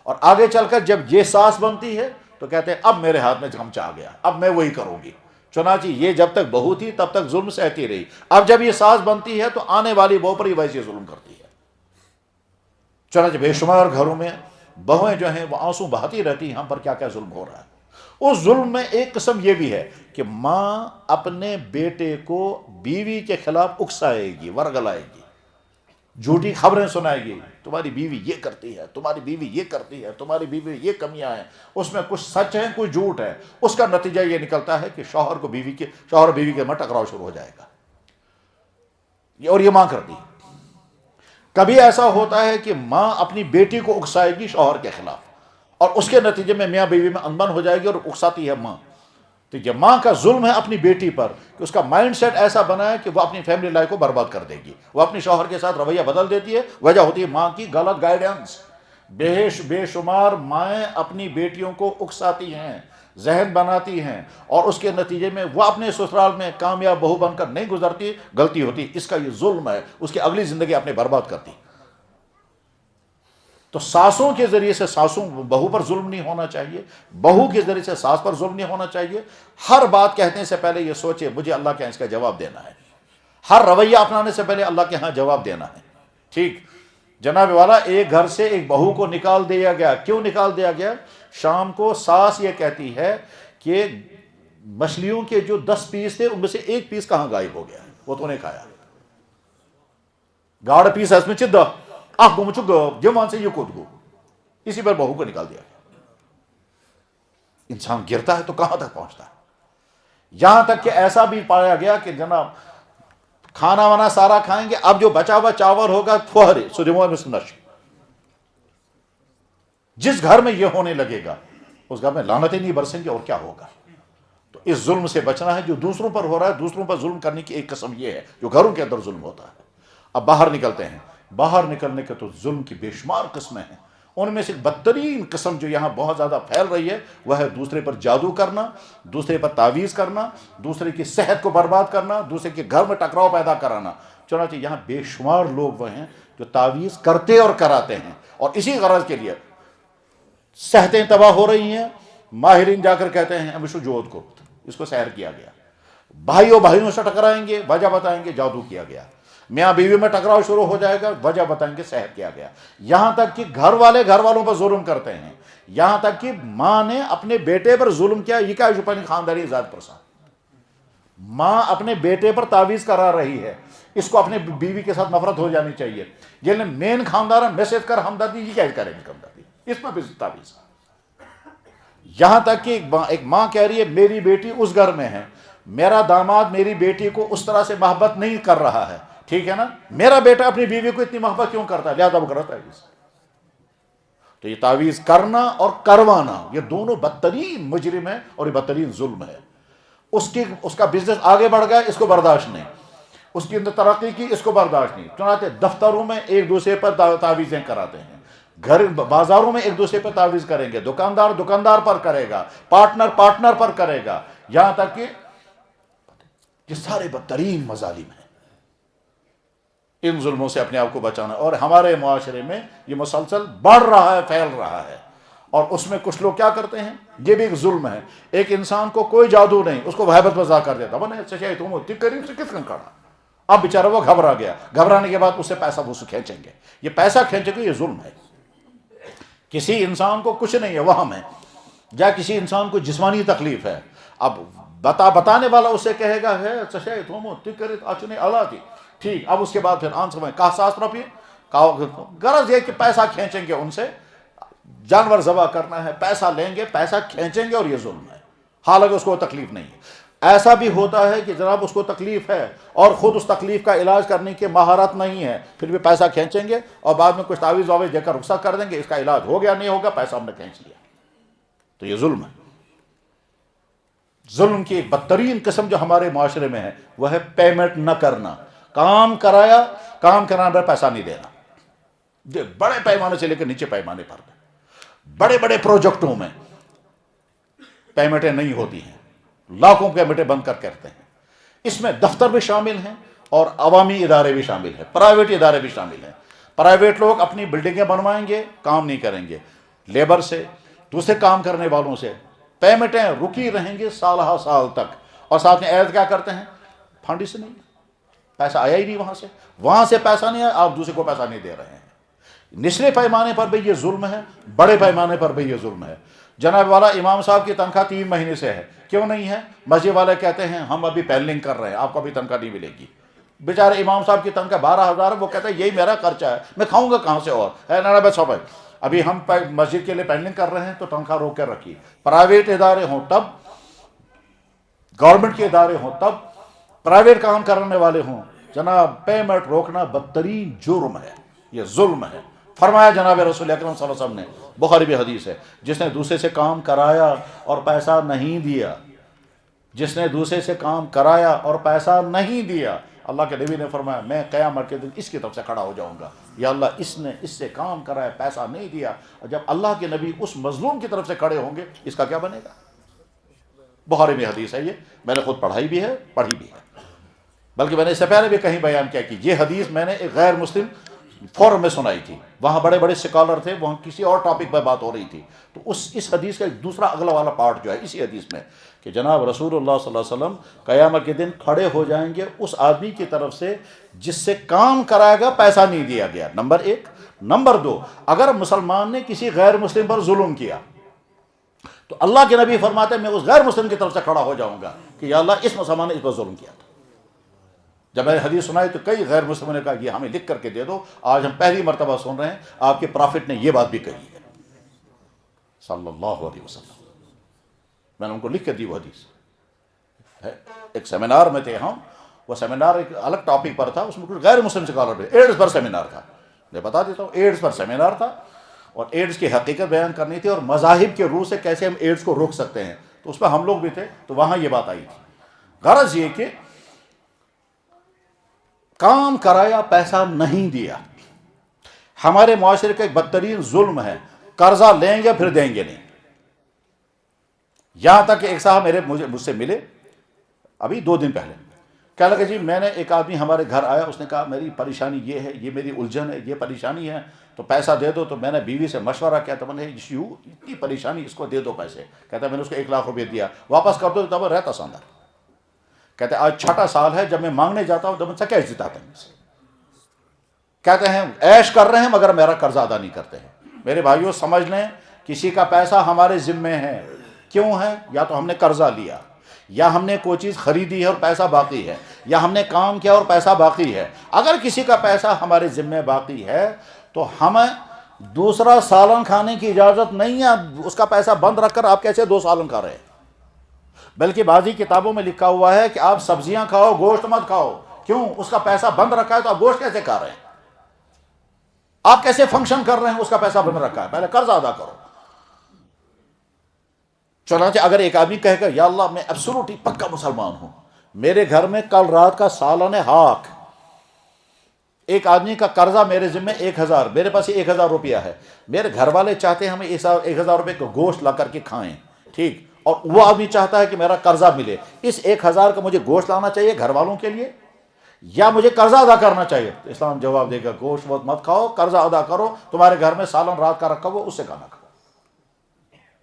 اور آگے چل کر جب یہ ساس بنتی ہے تو کہتے ہیں اب میرے ہاتھ میں چمچہ آ گیا، اب میں وہی کروں گی۔ چنانچہ یہ جب تک بہو تھی تب تک ظلم سہتی رہی، اب جب یہ ساس بنتی ہے تو آنے والی بہو پر ہی ویسے ظلم کرتی ہے۔ چنانچہ بے شمار گھروں میں بہویں جو ہیں وہ آنسو بہاتی رہتی ہیں ہم پر کیا کیا ظلم ہو رہا ہے۔ اس ظلم میں ایک قسم یہ بھی ہے کہ ماں اپنے بیٹے کو بیوی کے خلاف اکسائے گی، ورگلائے گی، جھوٹی خبریں سنائے گی، تمہاری بیوی یہ کرتی ہے، تمہاری بیوی یہ کرتی ہے، تمہاری بیوی میں یہ کمیاں ہیں، اس میں کچھ سچ ہے کچھ جھوٹ ہے۔ اس کا نتیجہ یہ نکلتا ہے کہ شوہر اور بیوی کے میں ٹکراؤ شروع ہو جائے گا، اور یہ ماں کرتی ہے۔ کبھی ایسا ہوتا ہے کہ ماں اپنی بیٹی کو اکسائے گی شوہر کے خلاف، اور اس کے نتیجے میں میاں بیوی میں انبن ہو جائے گی اور اکساتی ہے ماں۔ تو یہ ماں کا ظلم ہے اپنی بیٹی پر کہ اس کا مائنڈ سیٹ ایسا بنا ہے کہ وہ اپنی فیملی لائف کو برباد کر دے گی، وہ اپنی شوہر کے ساتھ رویہ بدل دیتی ہے، وجہ ہوتی ہے ماں کی غلط گائیڈنس۔ بے شمار مائیں اپنی بیٹیوں کو اکساتی ہیں، ذہن بناتی ہیں، اور اس کے نتیجے میں وہ اپنے سسرال میں کامیاب بہو بن کر نہیں گزرتی، غلطی ہوتی، اس کا یہ ظلم ہے، اس کی اگلی زندگی اپنے برباد کرتی۔ تو ساسوں کے ذریعے سے بہو پر ظلم نہیں ہونا چاہیے، بہو کے ذریعے سے ساس پر ظلم نہیں ہونا چاہیے۔ ہر بات کہنے سے پہلے یہ سوچے مجھے اللہ کے ہاں اس کا جواب دینا ہے، ہر رویہ اپنانے سے پہلے اللہ کے ہاں جواب دینا ہے۔ ٹھیک جناب والا، ایک گھر سے ایک بہو کو نکال دیا گیا، کیوں نکال دیا گیا؟ شام کو ساس یہ کہتی ہے کہ مچھلیوں کے جو 10 پیس تھے ان میں سے ایک پیس کہاں غائب ہو گیا، وہ تو نے کھایا، گاڑ پیس ہے اس میں چدہ آپ گم چک جمان سے یہ کود گو، اسی پر بہو کو نکال دیا گیا۔ انسان گرتا ہے تو کہاں تک پہنچتا ہے؟ یہاں تک کہ ایسا بھی پایا گیا کہ جناب کھانا وانا سارا کھائیں گے، اب جو بچا ہوا چاول ہوگا فوہرے سجمو مسنش، جس گھر میں یہ ہونے لگے گا اس گھر میں لعنتیں نہیں برسیں گے، اور کیا ہوگا؟ تو اس ظلم سے بچنا ہے جو دوسروں پر ہو رہا ہے۔ دوسروں پر ظلم کرنے کی ایک قسم یہ ہے جو گھروں کے اندر ظلم ہوتا ہے۔ اب باہر نکلتے ہیں، باہر نکلنے کے تو ظلم کی بے شمار قسمیں ہیں، ان میں سے بدترین قسم جو یہاں بہت زیادہ پھیل رہی ہے وہ ہے دوسرے پر جادو کرنا، دوسرے پر تعویذ کرنا، دوسرے کی صحت کو برباد کرنا، دوسرے کے گھر میں ٹکراؤ پیدا کرانا۔ چنانچہ یہاں بے شمار لوگ وہ ہیں جو تعویذ کرتے اور کراتے ہیں، اور اسی غرض کے لیے صحتیں تباہ ہو رہی ہیں۔ ماہرین جا کر کہتے ہیں امشو جود کو، اس کو سحر کیا گیا، بھائیوں سے ٹکرائیں گے، وجہ بتائیں گے جادو کیا گیا، میاں بیوی میں ٹکراؤ شروع ہو جائے گا، وجہ بتائیں گے سحر کیا گیا۔ یہاں تک کہ گھر والوں پر ظلم کرتے ہیں، یہاں تک کہ ماں نے اپنے بیٹے پر ظلم کیا، یہ کیا شپانی خاندانی ذات پرسان، ماں اپنے بیٹے پر تعویذ کرا رہی ہے، اس کو اپنے بیوی کے ساتھ نفرت ہو جانی چاہیے، یہ مین خاندان میسج کر ہمدردی، یہ کیا کریں گے ہمدردی، اس میں بھی تعویذ۔ یہاں تک کہ ایک ماں کہہ رہی ہے میری بیٹی اس گھر میں ہے، میرا داماد میری بیٹی کو اس طرح سے محبت نہیں کر رہا ہے، ٹھیک ہے نا، میرا بیٹا اپنی بیوی کو اتنی محبت کیوں کرتا ہے، لہذا وہ کرتا ہے تعویذ۔ تو یہ تعویذ کرنا اور کروانا یہ دونوں بدترین مجرم ہے اور یہ بدترین ظلم ہے۔ اس کا بزنس آگے بڑھ گیا، اس کو برداشت نہیں، اس کی اندر ترقی کی، اس کو برداشت نہیں۔ چنانچہ دفتروں میں ایک دوسرے پر تعویذیں کراتے ہیں، گھر بازاروں میں ایک دوسرے پر تعویذ کریں گے، دکاندار پر کرے گا، پارٹنر پر کرے گا، یہاں تک کہ یہ سارے بدترین مظالم ہیں۔ ان ظلموں سے اپنے آپ کو بچانا، اور ہمارے معاشرے میں یہ مسلسل بڑھ رہا ہے، پھیل رہا ہے، اور اس میں کچھ لوگ کیا کرتے ہیں، یہ بھی ایک ظلم ہے۔ ایک انسان کو کوئی جادو نہیں، اس کو وہیبت مزاح کر دیتا، کس کن کھڑا، اب بیچارہ وہ گھبرا گیا، گھبرانے کے بعد اس سے پیسہ وصول کھینچیں گے، یہ پیسہ کھینچیں گے، یہ ظلم ہے۔ کسی انسان کو کچھ نہیں ہے، وہم ہے، یا کسی انسان کو جسمانی تکلیف ہے، اب بتانے والا اسے کہے گا ہے ٹھیک، اب اس کے بعد پھر آنسر میں کہا ساس روپیے، غرض یہ کہ پیسہ کھینچیں گے، ان سے جانور ذبح کرنا ہے، پیسہ لیں گے، پیسہ کھینچیں گے، اور یہ ظلم ہے، حالانکہ اس کو تکلیف نہیں ہے۔ ایسا بھی ہوتا ہے کہ جناب اس کو تکلیف ہے اور خود اس تکلیف کا علاج کرنے کی مہارت نہیں ہے، پھر بھی پیسہ کھینچیں گے اور بعد میں کچھ تعویذ واویز دے کر رخصت کر دیں گے، اس کا علاج ہو گیا نہیں ہوگا، پیسہ ہم نے کھینچ لیا۔ تو یہ ظلم ہے۔ ظلم کی ایک بدترین قسم جو ہمارے معاشرے میں ہے وہ ہے پیمنٹ نہ کرنا، کام کرایا، کام کرانے پر پیسہ نہیں دینا، بڑے پیمانے سے لے کر نیچے پیمانے پر بڑے بڑے پروجیکٹوں میں پیمنٹیں نہیں ہوتی ہیں، لاکھوں پیمنٹیں بند کر کرتے ہیں، اس میں دفتر بھی شامل ہیں اور عوامی ادارے بھی شامل ہیں، پرائیویٹ ادارے بھی شامل ہیں۔ پرائیویٹ لوگ اپنی بلڈنگیں بنوائیں گے، کام نہیں کریں گے، لیبر سے، دوسرے کام کرنے والوں سے پیمنٹیں رکی رہیں گی سال ہا سال تک، اور ساتھ میں عید کیا کرتے ہیں، فنڈ سے نہیں، پیسہ آیا ہی نہیں وہاں سے پیسہ نہیں آیا، آپ دوسرے کو پیسہ نہیں دے رہے ہیں۔ نچلے پیمانے پر بھی یہ ظلم ہے، بڑے پیمانے پر بھی یہ ظلم ہے۔ جناب والا امام صاحب کی تنخواہ 3 مہینے سے ہے، کیوں نہیں ہے؟ مسجد والے کہتے ہیں ہم ابھی پینلنگ کر رہے ہیں، آپ کو ابھی تنخواہ نہیں ملے گی۔ بیچارے امام صاحب کی تنخواہ 12,000 ہے، وہ کہتے ہیں یہی میرا خرچہ ہے، میں کھاؤں گا کہاں سے اور ہے نا بس بھائی، ابھی ہم مسجد کے لیے پینلنگ کر رہے ہیں تو تنخواہ روک کے رکھی۔ پرائیویٹ ادارے ہوں تب، گورنمنٹ کے ادارے ہوں تب، پرائیویٹ کام کرنے والے ہوں، جناب پیمنٹ روکنا بدترین جرم ہے، یہ ظلم ہے۔ فرمایا جناب رسول اکرم صلی اللہ علیہ وسلم نے، بخاری بھی حدیث ہے، جس نے دوسرے سے کام کرایا اور پیسہ نہیں دیا، جس نے دوسرے سے کام کرایا اور پیسہ نہیں دیا، اللہ کے نبی نے فرمایا میں قیامت کے دن اس کی طرف سے کھڑا ہو جاؤں گا، یا اللہ اس نے اس سے کام کرایا پیسہ نہیں دیا، اور جب اللہ کے نبی اس مظلوم کی طرف سے کھڑے ہوں گے اس کا کیا بنے گا؟ بخاری میں حدیث ہے، یہ میں نے خود پڑھی بھی ہے بلکہ میں نے اس سے پہلے بھی کہیں بیان کیا کہ یہ حدیث میں نے ایک غیر مسلم فورم میں سنائی تھی، وہاں بڑے بڑے سکالر تھے، وہاں کسی اور ٹاپک پہ بات ہو رہی تھی، تو اس حدیث کا ایک دوسرا اگلا والا پارٹ جو ہے اسی حدیث میں کہ جناب رسول اللہ صلی اللہ علیہ وسلم قیامت کے دن کھڑے ہو جائیں گے اس آدمی کی طرف سے جس سے کام کرائے گا پیسہ نہیں دیا گیا، نمبر 1۔ نمبر 2، اگر مسلمان نے کسی غیر مسلم پر ظلم کیا تو اللہ کے نبی فرماتے ہیں میں اس غیر مسلم کی طرف سے کھڑا ہو جاؤں گا کہ یا اللہ اس مسلمان نے اس پر ظلم کیا تھا۔ جب میں نے حدیث سنائی تو کئی غیر مسلموں نے کہا یہ ہمیں لکھ کر کے دے دو، آج ہم پہلی مرتبہ سن رہے ہیں آپ کے پرافٹ نے یہ بات بھی کہی ہے صلی اللہ علیہ وسلم۔ میں نے ان کو لکھ کے دی وہ حدیث ہے۔ ایک سیمینار میں تھے ہم، وہ سیمینار ایک الگ ٹاپک پر تھا، اس میں کچھ غیر مسلم سکالر پہ ایڈز پر سیمینار تھا، میں بتا دیتا ہوں، ایڈز پر سیمینار تھا اور ایڈز کی حقیقت بیان کرنی تھی اور مذاہب کے روح سے کیسے ہم ایڈز کو روک سکتے ہیں، تو اس پہ ہم لوگ بھی تھے، تو وہاں یہ بات آئی تھی۔ غرض یہ کہ کام کرایا پیسہ نہیں دیا ہمارے معاشرے کا ایک بدترین ظلم ہے، قرضہ لیں گے پھر دیں گے نہیں۔ یہاں تک کہ ایک صاحب مجھ سے ملے ابھی 2 دن پہلے، کہنے لگا جی میں نے ایک آدمی ہمارے گھر آیا، اس نے کہا میری پریشانی یہ ہے، یہ میری الجھن ہے، یہ پریشانی ہے، تو پیسہ دے دو۔ تو میں نے بیوی سے مشورہ کیا، تو میں نے اتنی پریشانی، اس کو دے دو پیسے۔ کہتا ہے میں نے اس کو 1 لاکھ روپے دیا، واپس کر دو، تب وہ رہتا ساندر۔ کہتے ہیں آج 6واں سال ہے جب میں مانگنے جاتا ہوں تو مجھ سے کیا عزت آتا ہے مجھ سے۔ کہتے ہیں عیش کر رہے ہیں مگر میرا قرضہ ادا نہیں کرتے ہیں۔ میرے بھائیوں سمجھ لیں کسی کا پیسہ ہمارے ذمے ہے، کیوں ہے؟ یا تو ہم نے قرضہ لیا، یا ہم نے کوئی چیز خریدی ہے اور پیسہ باقی ہے، یا ہم نے کام کیا اور پیسہ باقی ہے۔ اگر کسی کا پیسہ ہمارے ذمے باقی ہے تو ہمیں دوسرا سالن کھانے کی اجازت نہیں ہے۔ اس کا پیسہ بند رکھ کر آپ کیسے 2 سالن کھا رہے ہیں؟ بلکہ بعضی کتابوں میں لکھا ہوا ہے کہ آپ سبزیاں کھاؤ، گوشت مت کھاؤ۔ کیوں؟ اس کا پیسہ بند رکھا ہے تو آپ گوشت کیسے کھا رہے ہیں؟ آپ کیسے فنکشن کر رہے ہیں؟ اس کا پیسہ بند رکھا ہے، پہلے قرض ادا کرو۔ چنانچہ اگر ایک آدمی کہے گا یا اللہ میں ایبسولوٹلی پکا مسلمان ہوں، میرے گھر میں کل رات کا سالن ہاک، ایک آدمی کا قرضہ میرے ذمہ 1000، میرے پاس 1000 روپیہ ہے، میرے گھر والے چاہتے ہیں ہمیں 1000 روپے کو گوشت لا کر کے کھائیں، ٹھیک، اور وہ آدمی چاہتا ہے کہ میرا قرضہ ملے، اس 1000 کا مجھے گوشت لانا چاہیے گھر والوں کے لیے یا مجھے قرضہ ادا کرنا چاہیے؟ تو اسلام جواب دے گا گوشت وقت مت کھاؤ، قرضہ ادا کرو، تمہارے گھر میں سالن رات کا رکھا ہوا اس سے کھانا کھاؤ۔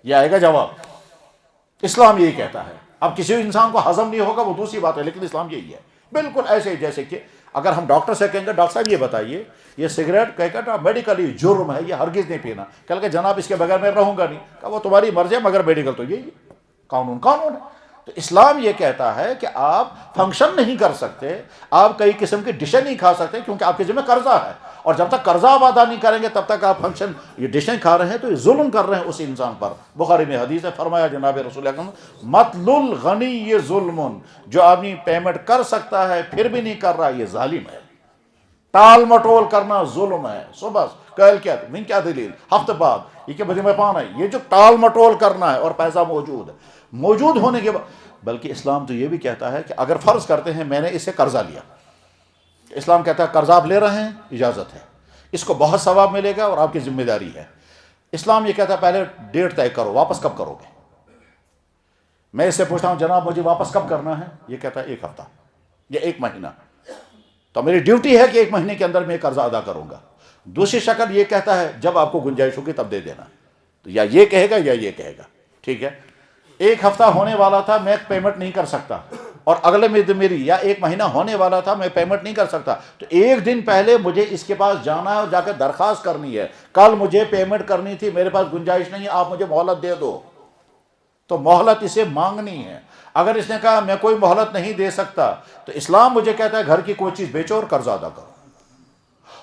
یہ آئے گا جواب۔ اسلام یہی کہتا ہے۔ اب کسی انسان کو ہضم نہیں ہوگا وہ دوسری بات ہے، لیکن اسلام یہی ہے، بالکل ایسے ہی جیسے کہ اگر ہم ڈاکٹر سے کہیں گے ڈاکٹر صاحب یہ بتائیے یہ سگریٹ کہے گا میڈیکلی جرم ہے، یہ ہرگز نہیں پینا، کہہ کہ جناب اس کے بغیر میں رہوں گا نہیں، کہا وہ تمہاری مرضی ہے مگر میڈیکل تو یہی ہے، قانون ہے۔ تو اسلام یہ کہتا ہے کہ آپ فنکشن نہیں کر سکتے، آپ کئی قسم کی ڈشیں نہیں کھا سکتے کیونکہ آپ کے ذمہ قرضہ ہے، اور جب تک قرضہ آپ ادا نہیں کریں گے تب تک آپ فنکشن یہ ڈشیں کھا رہے ہیں تو یہ ظلم کر رہے ہیں اس انسان پر۔ بخاری میں حدیث ہے، فرمایا جناب رسول اکرم مطل الغنی یہ ظلم، جو آدمی پیمنٹ کر سکتا ہے پھر بھی نہیں کر رہا یہ ظالم ہے۔ ٹال مٹول کرنا ظلم ہے، صبح کل کیا من کیا دلیل ہفتے بعد یہ کہ بجے میں پانا ہے، یہ جو ٹال مٹول کرنا ہے اور پیسہ موجود ہونے کے بعد، بلکہ اسلام تو یہ بھی کہتا ہے کہ اگر فرض کرتے ہیں میں نے اس سے قرضہ لیا، اسلام کہتا ہے قرضہ آپ لے رہے ہیں اجازت ہے، اس کو بہت ثواب ملے گا اور آپ کی ذمہ داری ہے۔ اسلام یہ کہتا ہے پہلے ڈیٹ طے کرو، واپس کب کرو گے؟ میں اس سے پوچھتا ہوں جناب مجھے واپس کب کرنا ہے؟ یہ کہتا ہے 1 ہفتہ یا 1 مہینہ۔ تو میری ڈیوٹی ہے کہ 1 مہینے کے اندر میں قرضہ ادا کروں گا. دوسری شکل یہ کہتا ہے جب آپ کو گنجائش ہوگی تب دے دینا. تو یا یہ کہے گا یا یہ کہے گا. ٹھیک ہے, 1 ہفتہ ہونے والا تھا میں پیمنٹ نہیں کر سکتا, اور اگلے میری یا 1 مہینہ ہونے والا تھا میں پیمنٹ نہیں کر سکتا, تو 1 دن پہلے مجھے اس کے پاس جانا ہے اور جا کے درخواست کرنی ہے, کل مجھے پیمنٹ کرنی تھی, میرے پاس گنجائش نہیں ہے, آپ مجھے مہلت دے دو. تو مہلت اسے مانگنی ہے. اگر اس نے کہا میں کوئی مہلت نہیں دے سکتا, تو اسلام مجھے کہتا ہے گھر کی کوئی چیز بیچو اور قرضہ ادا کرو.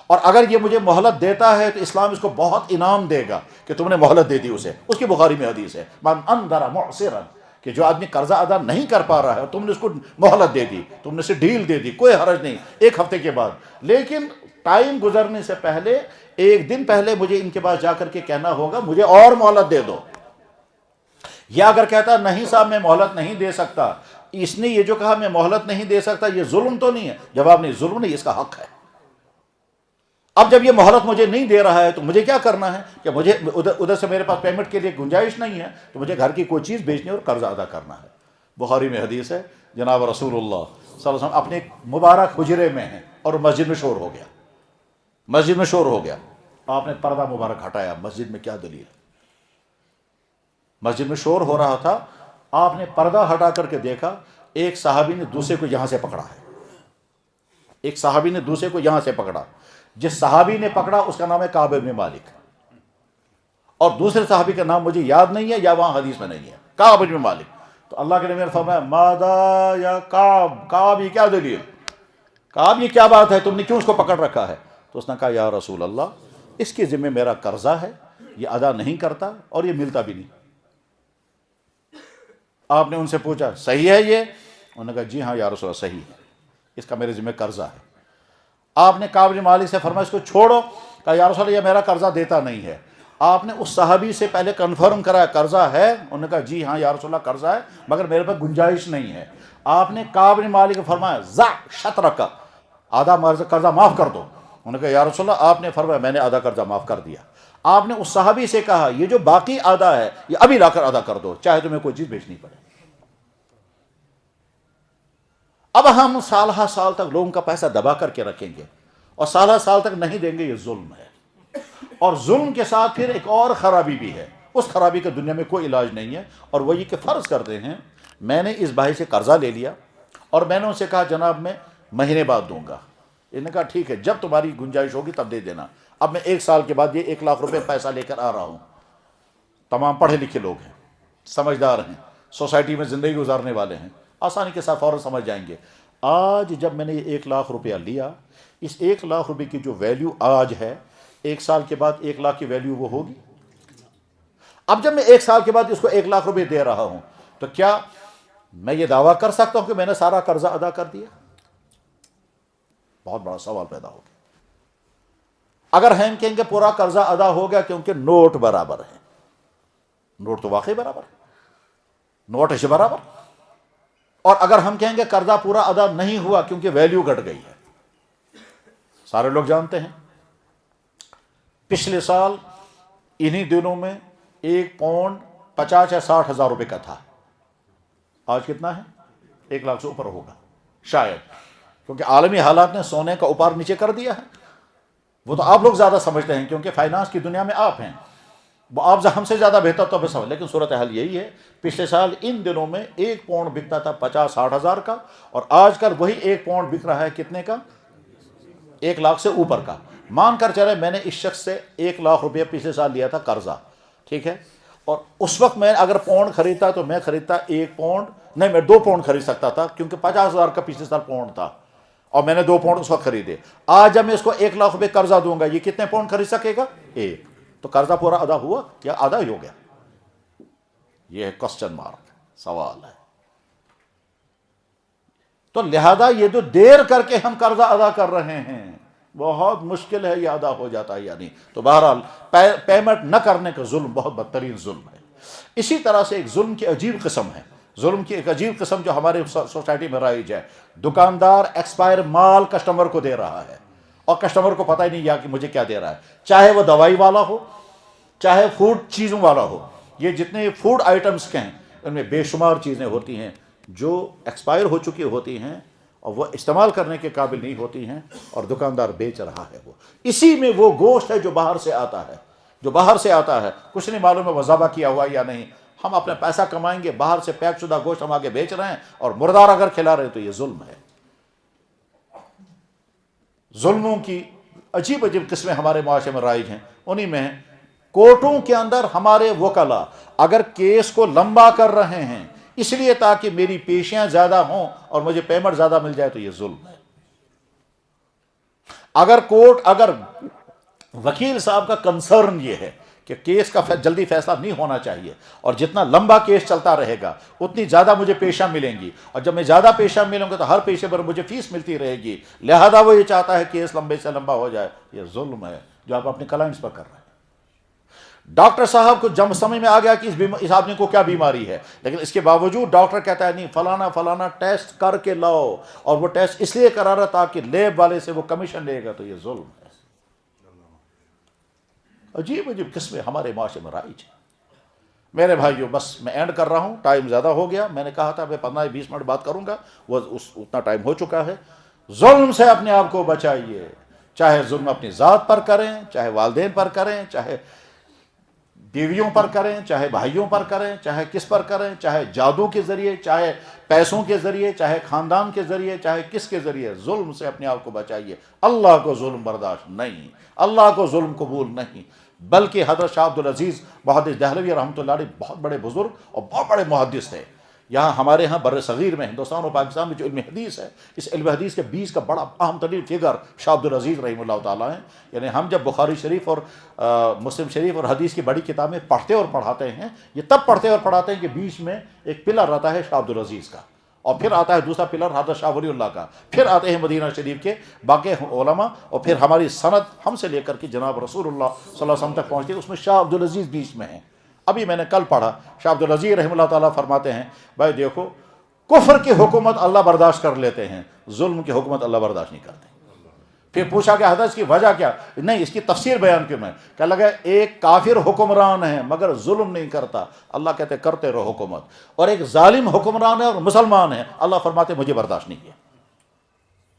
اور اگر یہ مجھے مہلت دیتا ہے تو اسلام اس کو بہت انعام دے گا کہ تم نے مہلت دے دی اسے. اس کی بخاری میں حدیث ہے من انذر معسرا, کہ جو آدمی قرضہ ادا نہیں کر پا رہا ہے تم نے اس کو مہلت دے دی, تم نے اسے ڈیل دے دی, کوئی حرج نہیں 1 ہفتے کے بعد, لیکن ٹائم گزرنے سے پہلے 1 دن پہلے مجھے ان کے پاس جا کر کے کہنا ہوگا مجھے اور مہلت دے دو. یا اگر کہتا نہیں صاحب میں مہلت نہیں دے سکتا, اس نے یہ جو کہا میں مہلت نہیں دے سکتا یہ ظلم تو نہیں ہے؟ جواب نہیں, ظلم نہیں, اس کا حق ہے. اب جب یہ مہلت مجھے نہیں دے رہا ہے تو مجھے کیا کرنا ہے کہ مجھے ادھر سے میرے پاس پیمنٹ کے لیے گنجائش نہیں ہے, تو مجھے گھر کی کوئی چیز بیچنی اور قرضہ ادا کرنا ہے. بخاری میں حدیث ہے, جناب رسول اللہ صلی اللہ علیہ وسلم اپنے مبارک حجرے میں ہیں اور مسجد میں شور ہو گیا, مسجد میں شور ہو گیا, آپ نے پردہ مبارک ہٹایا. مسجد میں کیا دلیل ہے؟ مسجد میں شور ہو رہا تھا, آپ نے پردہ ہٹا کر کے دیکھا ایک صحابی نے دوسرے کو یہاں سے پکڑا ہے, ایک صحابی نے دوسرے کو یہاں سے پکڑا. جس صحابی نے پکڑا اس کا نام ہے کعب بن مالک, اور دوسرے صحابی کا نام مجھے یاد نہیں ہے یا وہاں حدیث میں نہیں ہے, کعب بن مالک. تو اللہ کے نبی نے فرمایا ماذا یا کعب, کعب یہ کیا دلیل, کعب یہ کیا بات ہے, تم نے کیوں اس کو پکڑ رکھا ہے؟ تو اس نے کہا یا رسول اللہ اس کے ذمہ میرا قرضہ ہے, یہ ادا نہیں کرتا اور یہ ملتا بھی نہیں. آپ نے ان سے پوچھا صحیح ہے یہ؟ انہوں نے کہا جی ہاں یا رسول اللہ صحیح ہے, اس کا میرے ذمہ قرضہ ہے. آپ نے کعب بن مالک سے فرمایا اس کو چھوڑو, کہا یا رسول اللہ یہ میرا قرضہ دیتا نہیں ہے. آپ نے اس صحابی سے پہلے کنفرم کرایا قرضہ ہے, انہوں نے کہا جی ہاں یا رسول اللہ قرضہ ہے مگر میرے پاس گنجائش نہیں ہے. آپ نے کعب بن مالک کو فرمایا ذا شطرک, آدھا قرضہ معاف کر دو. انہوں نے کہا یا رسول اللہ, آپ نے فرمایا میں نے آدھا قرضہ معاف کر دیا. آپ نے اس صحابی سے کہا یہ جو باقی آدھا ہے یہ ابھی لا کر ادا کر دو, چاہے تمہیں کوئی چیز بیچنی پڑے. اب ہم سال ہر سال تک لوگوں کا پیسہ دبا کر کے رکھیں گے اور سال ہر سال تک نہیں دیں گے, یہ ظلم ہے. اور ظلم کے ساتھ پھر ایک اور خرابی بھی ہے, اس خرابی کا دنیا میں کوئی علاج نہیں ہے, اور وہ یہ کہ فرض کرتے ہیں میں نے اس بھائی سے قرضہ لے لیا اور میں نے ان سے کہا جناب میں مہینے بعد دوں گا. انہوں نے کہا ٹھیک ہے جب تمہاری گنجائش ہوگی تب دے دینا. اب میں 1 سال کے بعد یہ 1 لاکھ روپے پیسہ لے کر آ رہا ہوں. تمام پڑھے لکھے لوگ ہیں, سمجھدار ہیں, سوسائٹی میں زندگی گزارنے والے ہیں, آسانی کے ساتھ فوراً سمجھ جائیں گے. آج جب میں نے یہ 1 لاکھ روپیہ لیا, اس 1 لاکھ روپے کی جو ویلیو آج ہے 1 سال کے بعد 1 لاکھ کی ویلیو وہ ہوگی. اب جب میں 1 سال کے بعد اس کو 1 لاکھ روپے دے رہا ہوں تو کیا میں یہ دعویٰ کر سکتا ہوں کہ میں نے سارا قرضہ ادا کر دیا؟ بہت بڑا سوال پیدا ہو گیا. اگر ہم کہیں گے پورا قرضہ ادا ہو گیا کیونکہ نوٹ برابر ہے, نوٹ تو واقعی برابر ہے, نوٹ ہے برابر. اور اگر ہم کہیں گے قرضہ پورا ادا نہیں ہوا کیونکہ ویلیو گھٹ گئی ہے, سارے لوگ جانتے ہیں پچھلے سال انہی دنوں میں 1 پاؤنڈ 50 یا 60 ہزار روپے کا تھا, آج کتنا ہے؟ 1 لاکھ سے اوپر ہوگا شاید, کیونکہ عالمی حالات نے سونے کا اوپر نیچے کر دیا ہے. وہ تو آپ لوگ زیادہ سمجھتے ہیں کیونکہ فائنانس کی دنیا میں آپ ہیں, وہ آپ ہم سے زیادہ بہتر تو بس, لیکن صورتحال یہی ہے. پچھلے سال ان دنوں میں 1 پاؤنڈ بکتا تھا 50-60 ہزار کا, اور آج کل وہی 1 پاؤنڈ بک رہا ہے کتنے کا؟ 1 لاکھ سے اوپر کا. مان کر چلے میں نے اس شخص سے 1 لاکھ روپیہ پچھلے سال لیا تھا قرضہ, ٹھیک ہے, اور اس وقت میں اگر پاؤنڈ خریدتا تو میں خریدتا 1 پاؤنڈ نہیں, میں 2 پاؤنڈ خرید سکتا تھا کیونکہ 50 ہزار کا پچھلے سال پاؤنڈ تھا اور میں نے 2 پاؤنڈ اس وقت خریدے. آج جب میں اس کو 1 لاکھ روپے قرضہ دوں گا یہ کتنے پاؤنڈ خرید سکے گا؟ 1. تو قرضہ پورا ادا ہوا یا آدھا ہی ہو گیا؟ یہ ہے کوسچن مارک, سوال ہے. تو لہذا یہ جو دیر کر کے ہم قرضہ ادا کر رہے ہیں بہت مشکل ہے یہ ادا ہو جاتا ہے یا نہیں. تو بہرحال پیمنٹ نہ کرنے کا ظلم بہت بدترین ظلم ہے. اسی طرح سے ایک ظلم کی عجیب قسم ہے, ظلم کی ایک عجیب قسم جو ہمارے سوسائٹی میں رائج ہے. دکاندار ایکسپائر مال کسٹمر کو دے رہا ہے اور کسٹمر کو پتہ ہی نہیں یا کہ مجھے کیا دے رہا ہے, چاہے وہ دوائی والا ہو چاہے فوڈ چیزوں والا ہو. یہ جتنے فوڈ آئٹمس کے ہیں ان میں بے شمار چیزیں ہوتی ہیں جو ایکسپائر ہو چکی ہوتی ہیں اور وہ استعمال کرنے کے قابل نہیں ہوتی ہیں، اور دکاندار بیچ رہا ہے وہ، اسی میں وہ گوشت ہے جو باہر سے آتا ہے، جو باہر سے آتا ہے، کچھ نہیں معلوم ہے وہ ذبح کیا ہوا یا نہیں، ہم اپنا پیسہ کمائیں گے، باہر سے پیک شدہ گوشت ہم آگے بیچ رہے ہیں اور مردار اگر کھلا رہے ہیں تو یہ ظلم ہے۔ ظلموں کی عجیب عجیب قسمیں ہمارے معاشرے میں رائج ہیں، انہی میں ہیں کورٹوں کے اندر ہمارے وکلا اگر کیس کو لمبا کر رہے ہیں اس لیے تاکہ میری پیشیاں زیادہ ہوں اور مجھے پیمنٹ زیادہ مل جائے تو یہ ظلم ہے۔ اگر وکیل صاحب کا کنسرن یہ ہے کہ کیس کا جلدی فیصلہ نہیں ہونا چاہیے اور جتنا لمبا کیس چلتا رہے گا اتنی زیادہ مجھے پیشہ ملیں گی، اور جب میں زیادہ پیشہ ملوں گا تو ہر پیشے پر مجھے فیس ملتی رہے گی، لہذا وہ یہ چاہتا ہے کیس لمبے سے لمبا ہو جائے، یہ ظلم ہے جو آپ اپنے کلائنٹس پر کر رہے ہیں۔ ڈاکٹر صاحب کو جب سمجھ میں آ گیا کہ اس آدمی کو کیا بیماری ہے، لیکن اس کے باوجود ڈاکٹر کہتا ہے نہیں فلانا ٹیسٹ کر کے لاؤ، اور وہ ٹیسٹ اس لیے کرا رہا تاکہ لیب والے سے وہ کمیشن لے گا، تو یہ ظلم ہے۔ عجیب عجیب قسمیں ہمارے معاشرے میں رائج ہیں۔ میرے بھائیو بس میں اینڈ کر رہا ہوں، ٹائم زیادہ ہو گیا، میں نے کہا تھا میں 15-20 منٹ بات کروں گا، وہ اتنا ٹائم ہو چکا ہے۔ ظلم سے اپنے آپ کو بچائیے، چاہے ظلم اپنی ذات پر کریں، چاہے والدین پر کریں، چاہے بیویوں پر کریں، چاہے بھائیوں پر کریں، چاہے کس پر کریں، چاہے جادو کے ذریعے، چاہے پیسوں کے ذریعے، چاہے خاندان کے ذریعے، چاہے کس کے ذریعے، ظلم سے اپنے آپ کو بچائیے۔ اللہ کو ظلم برداشت نہیں، اللہ کو ظلم قبول نہیں، بلکہ حضرت شاہ عبدالعزیز محدث دہلوی رحمۃ اللہ علیہ بہت بڑے بزرگ اور بہت بڑے محدث تھے۔ یہاں ہمارے ہاں بر صغیر میں، ہندوستان اور پاکستان میں جو علم حدیث ہے، اس علم حدیث کے 20 کا بڑا اہم ترین فگر شاہ عبدالعزیز رحمہ اللہ تعالیٰ ہیں۔ یعنی ہم جب بخاری شریف اور مسلم شریف اور حدیث کی بڑی کتابیں پڑھتے اور پڑھاتے ہیں، یہ تب پڑھتے اور پڑھاتے ہیں کہ بیچ میں ایک پلر رہتا ہے شاہ عبدالعزیز کا، اور پھر آتا ہے دوسرا پلر حضرت شاہ ولی اللہ کا، پھر آتے ہیں مدینہ شریف کے باقی علماء، اور پھر ہماری سند ہم سے لے کر کے جناب رسول اللہ صلی اللہ علیہ وسلم تک پہنچتی ہے، اس میں شاہ عبدالعزیز بیچ میں ہیں۔ ابھی میں نے کل پڑھا، شاہ عبدالعزیز رحمہ اللہ تعالیٰ فرماتے ہیں بھائی دیکھو، کفر کی حکومت اللہ برداشت کر لیتے ہیں، ظلم کی حکومت اللہ برداشت نہیں کرتے۔ پھر پوچھا کہ حضرت اس کی وجہ کیا؟ نہیں، اس کی تفسیر بیان کیوں میں کیا لگا، ایک کافر حکمران ہے مگر ظلم نہیں کرتا، اللہ کہتے کرتے رہو حکومت، اور ایک ظالم حکمران ہے اور مسلمان ہے، اللہ فرماتے مجھے برداشت نہیں کیا،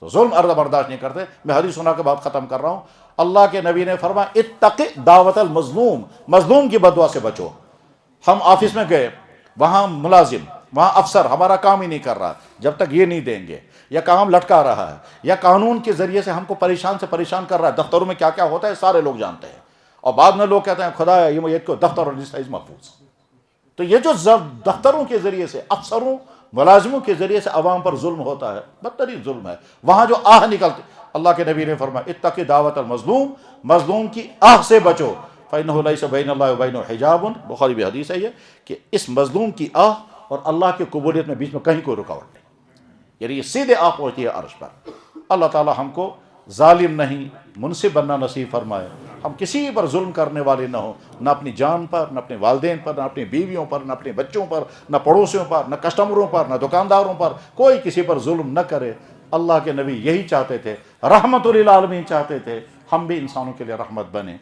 تو ظلم اللہ برداشت نہیں کرتے۔ میں حدیث سنا کے بعد ختم کر رہا ہوں۔ اللہ کے نبی نے فرمایا اتق دعوت المظلوم، مظلوم کی بددعا سے بچو۔ ہم آفس میں گئے، وہاں ملازم، وہاں افسر ہمارا کام ہی نہیں کر رہا جب تک یہ نہیں دیں گے، یا کام لٹکا رہا ہے، یا قانون کے ذریعے سے ہم کو پریشان سے پریشان کر رہا ہے۔ دفتروں میں کیا کیا ہوتا ہے سارے لوگ جانتے ہیں، اور بعد میں لوگ کہتے ہیں خدایا یہ کو دفتر اور رجسٹر محفوظ۔ تو یہ جو دفتروں کے ذریعے سے، افسروں ملازموں کے ذریعے سے عوام پر ظلم ہوتا ہے، بدترین ظلم ہے۔ وہاں جو آہ نکلتی، اللہ کے نبی نے فرمایا اتق دعوت المظلوم، مظلوم کی آہ سے بچو، فإنہ لیس بین اللہ وبینہ حجاب، بخاری بھی حدیث ہے یہ، کہ اس مظلوم کی آہ اور اللہ کی قبولیت میں بیچ میں کہیں کوئی رکاوٹ نہیں، یعنی یہ سیدھے آہ پہنچتی ہے عرش پر۔ اللہ تعالی ہم کو ظالم نہیں منصف بننا نصیب فرمائے، ہم کسی پر ظلم کرنے والے نہ ہوں، نہ اپنی جان پر، نہ اپنے والدین پر، نہ اپنی بیویوں پر، نہ اپنے بچوں پر، نہ پڑوسیوں پر، نہ کسٹمروں پر، نہ دکانداروں پر، کوئی کسی پر ظلم نہ کرے۔ اللہ کے نبی یہی چاہتے تھے، رحمت للعالمین چاہتے تھے، ہم بھی انسانوں کے لیے رحمت بنیں۔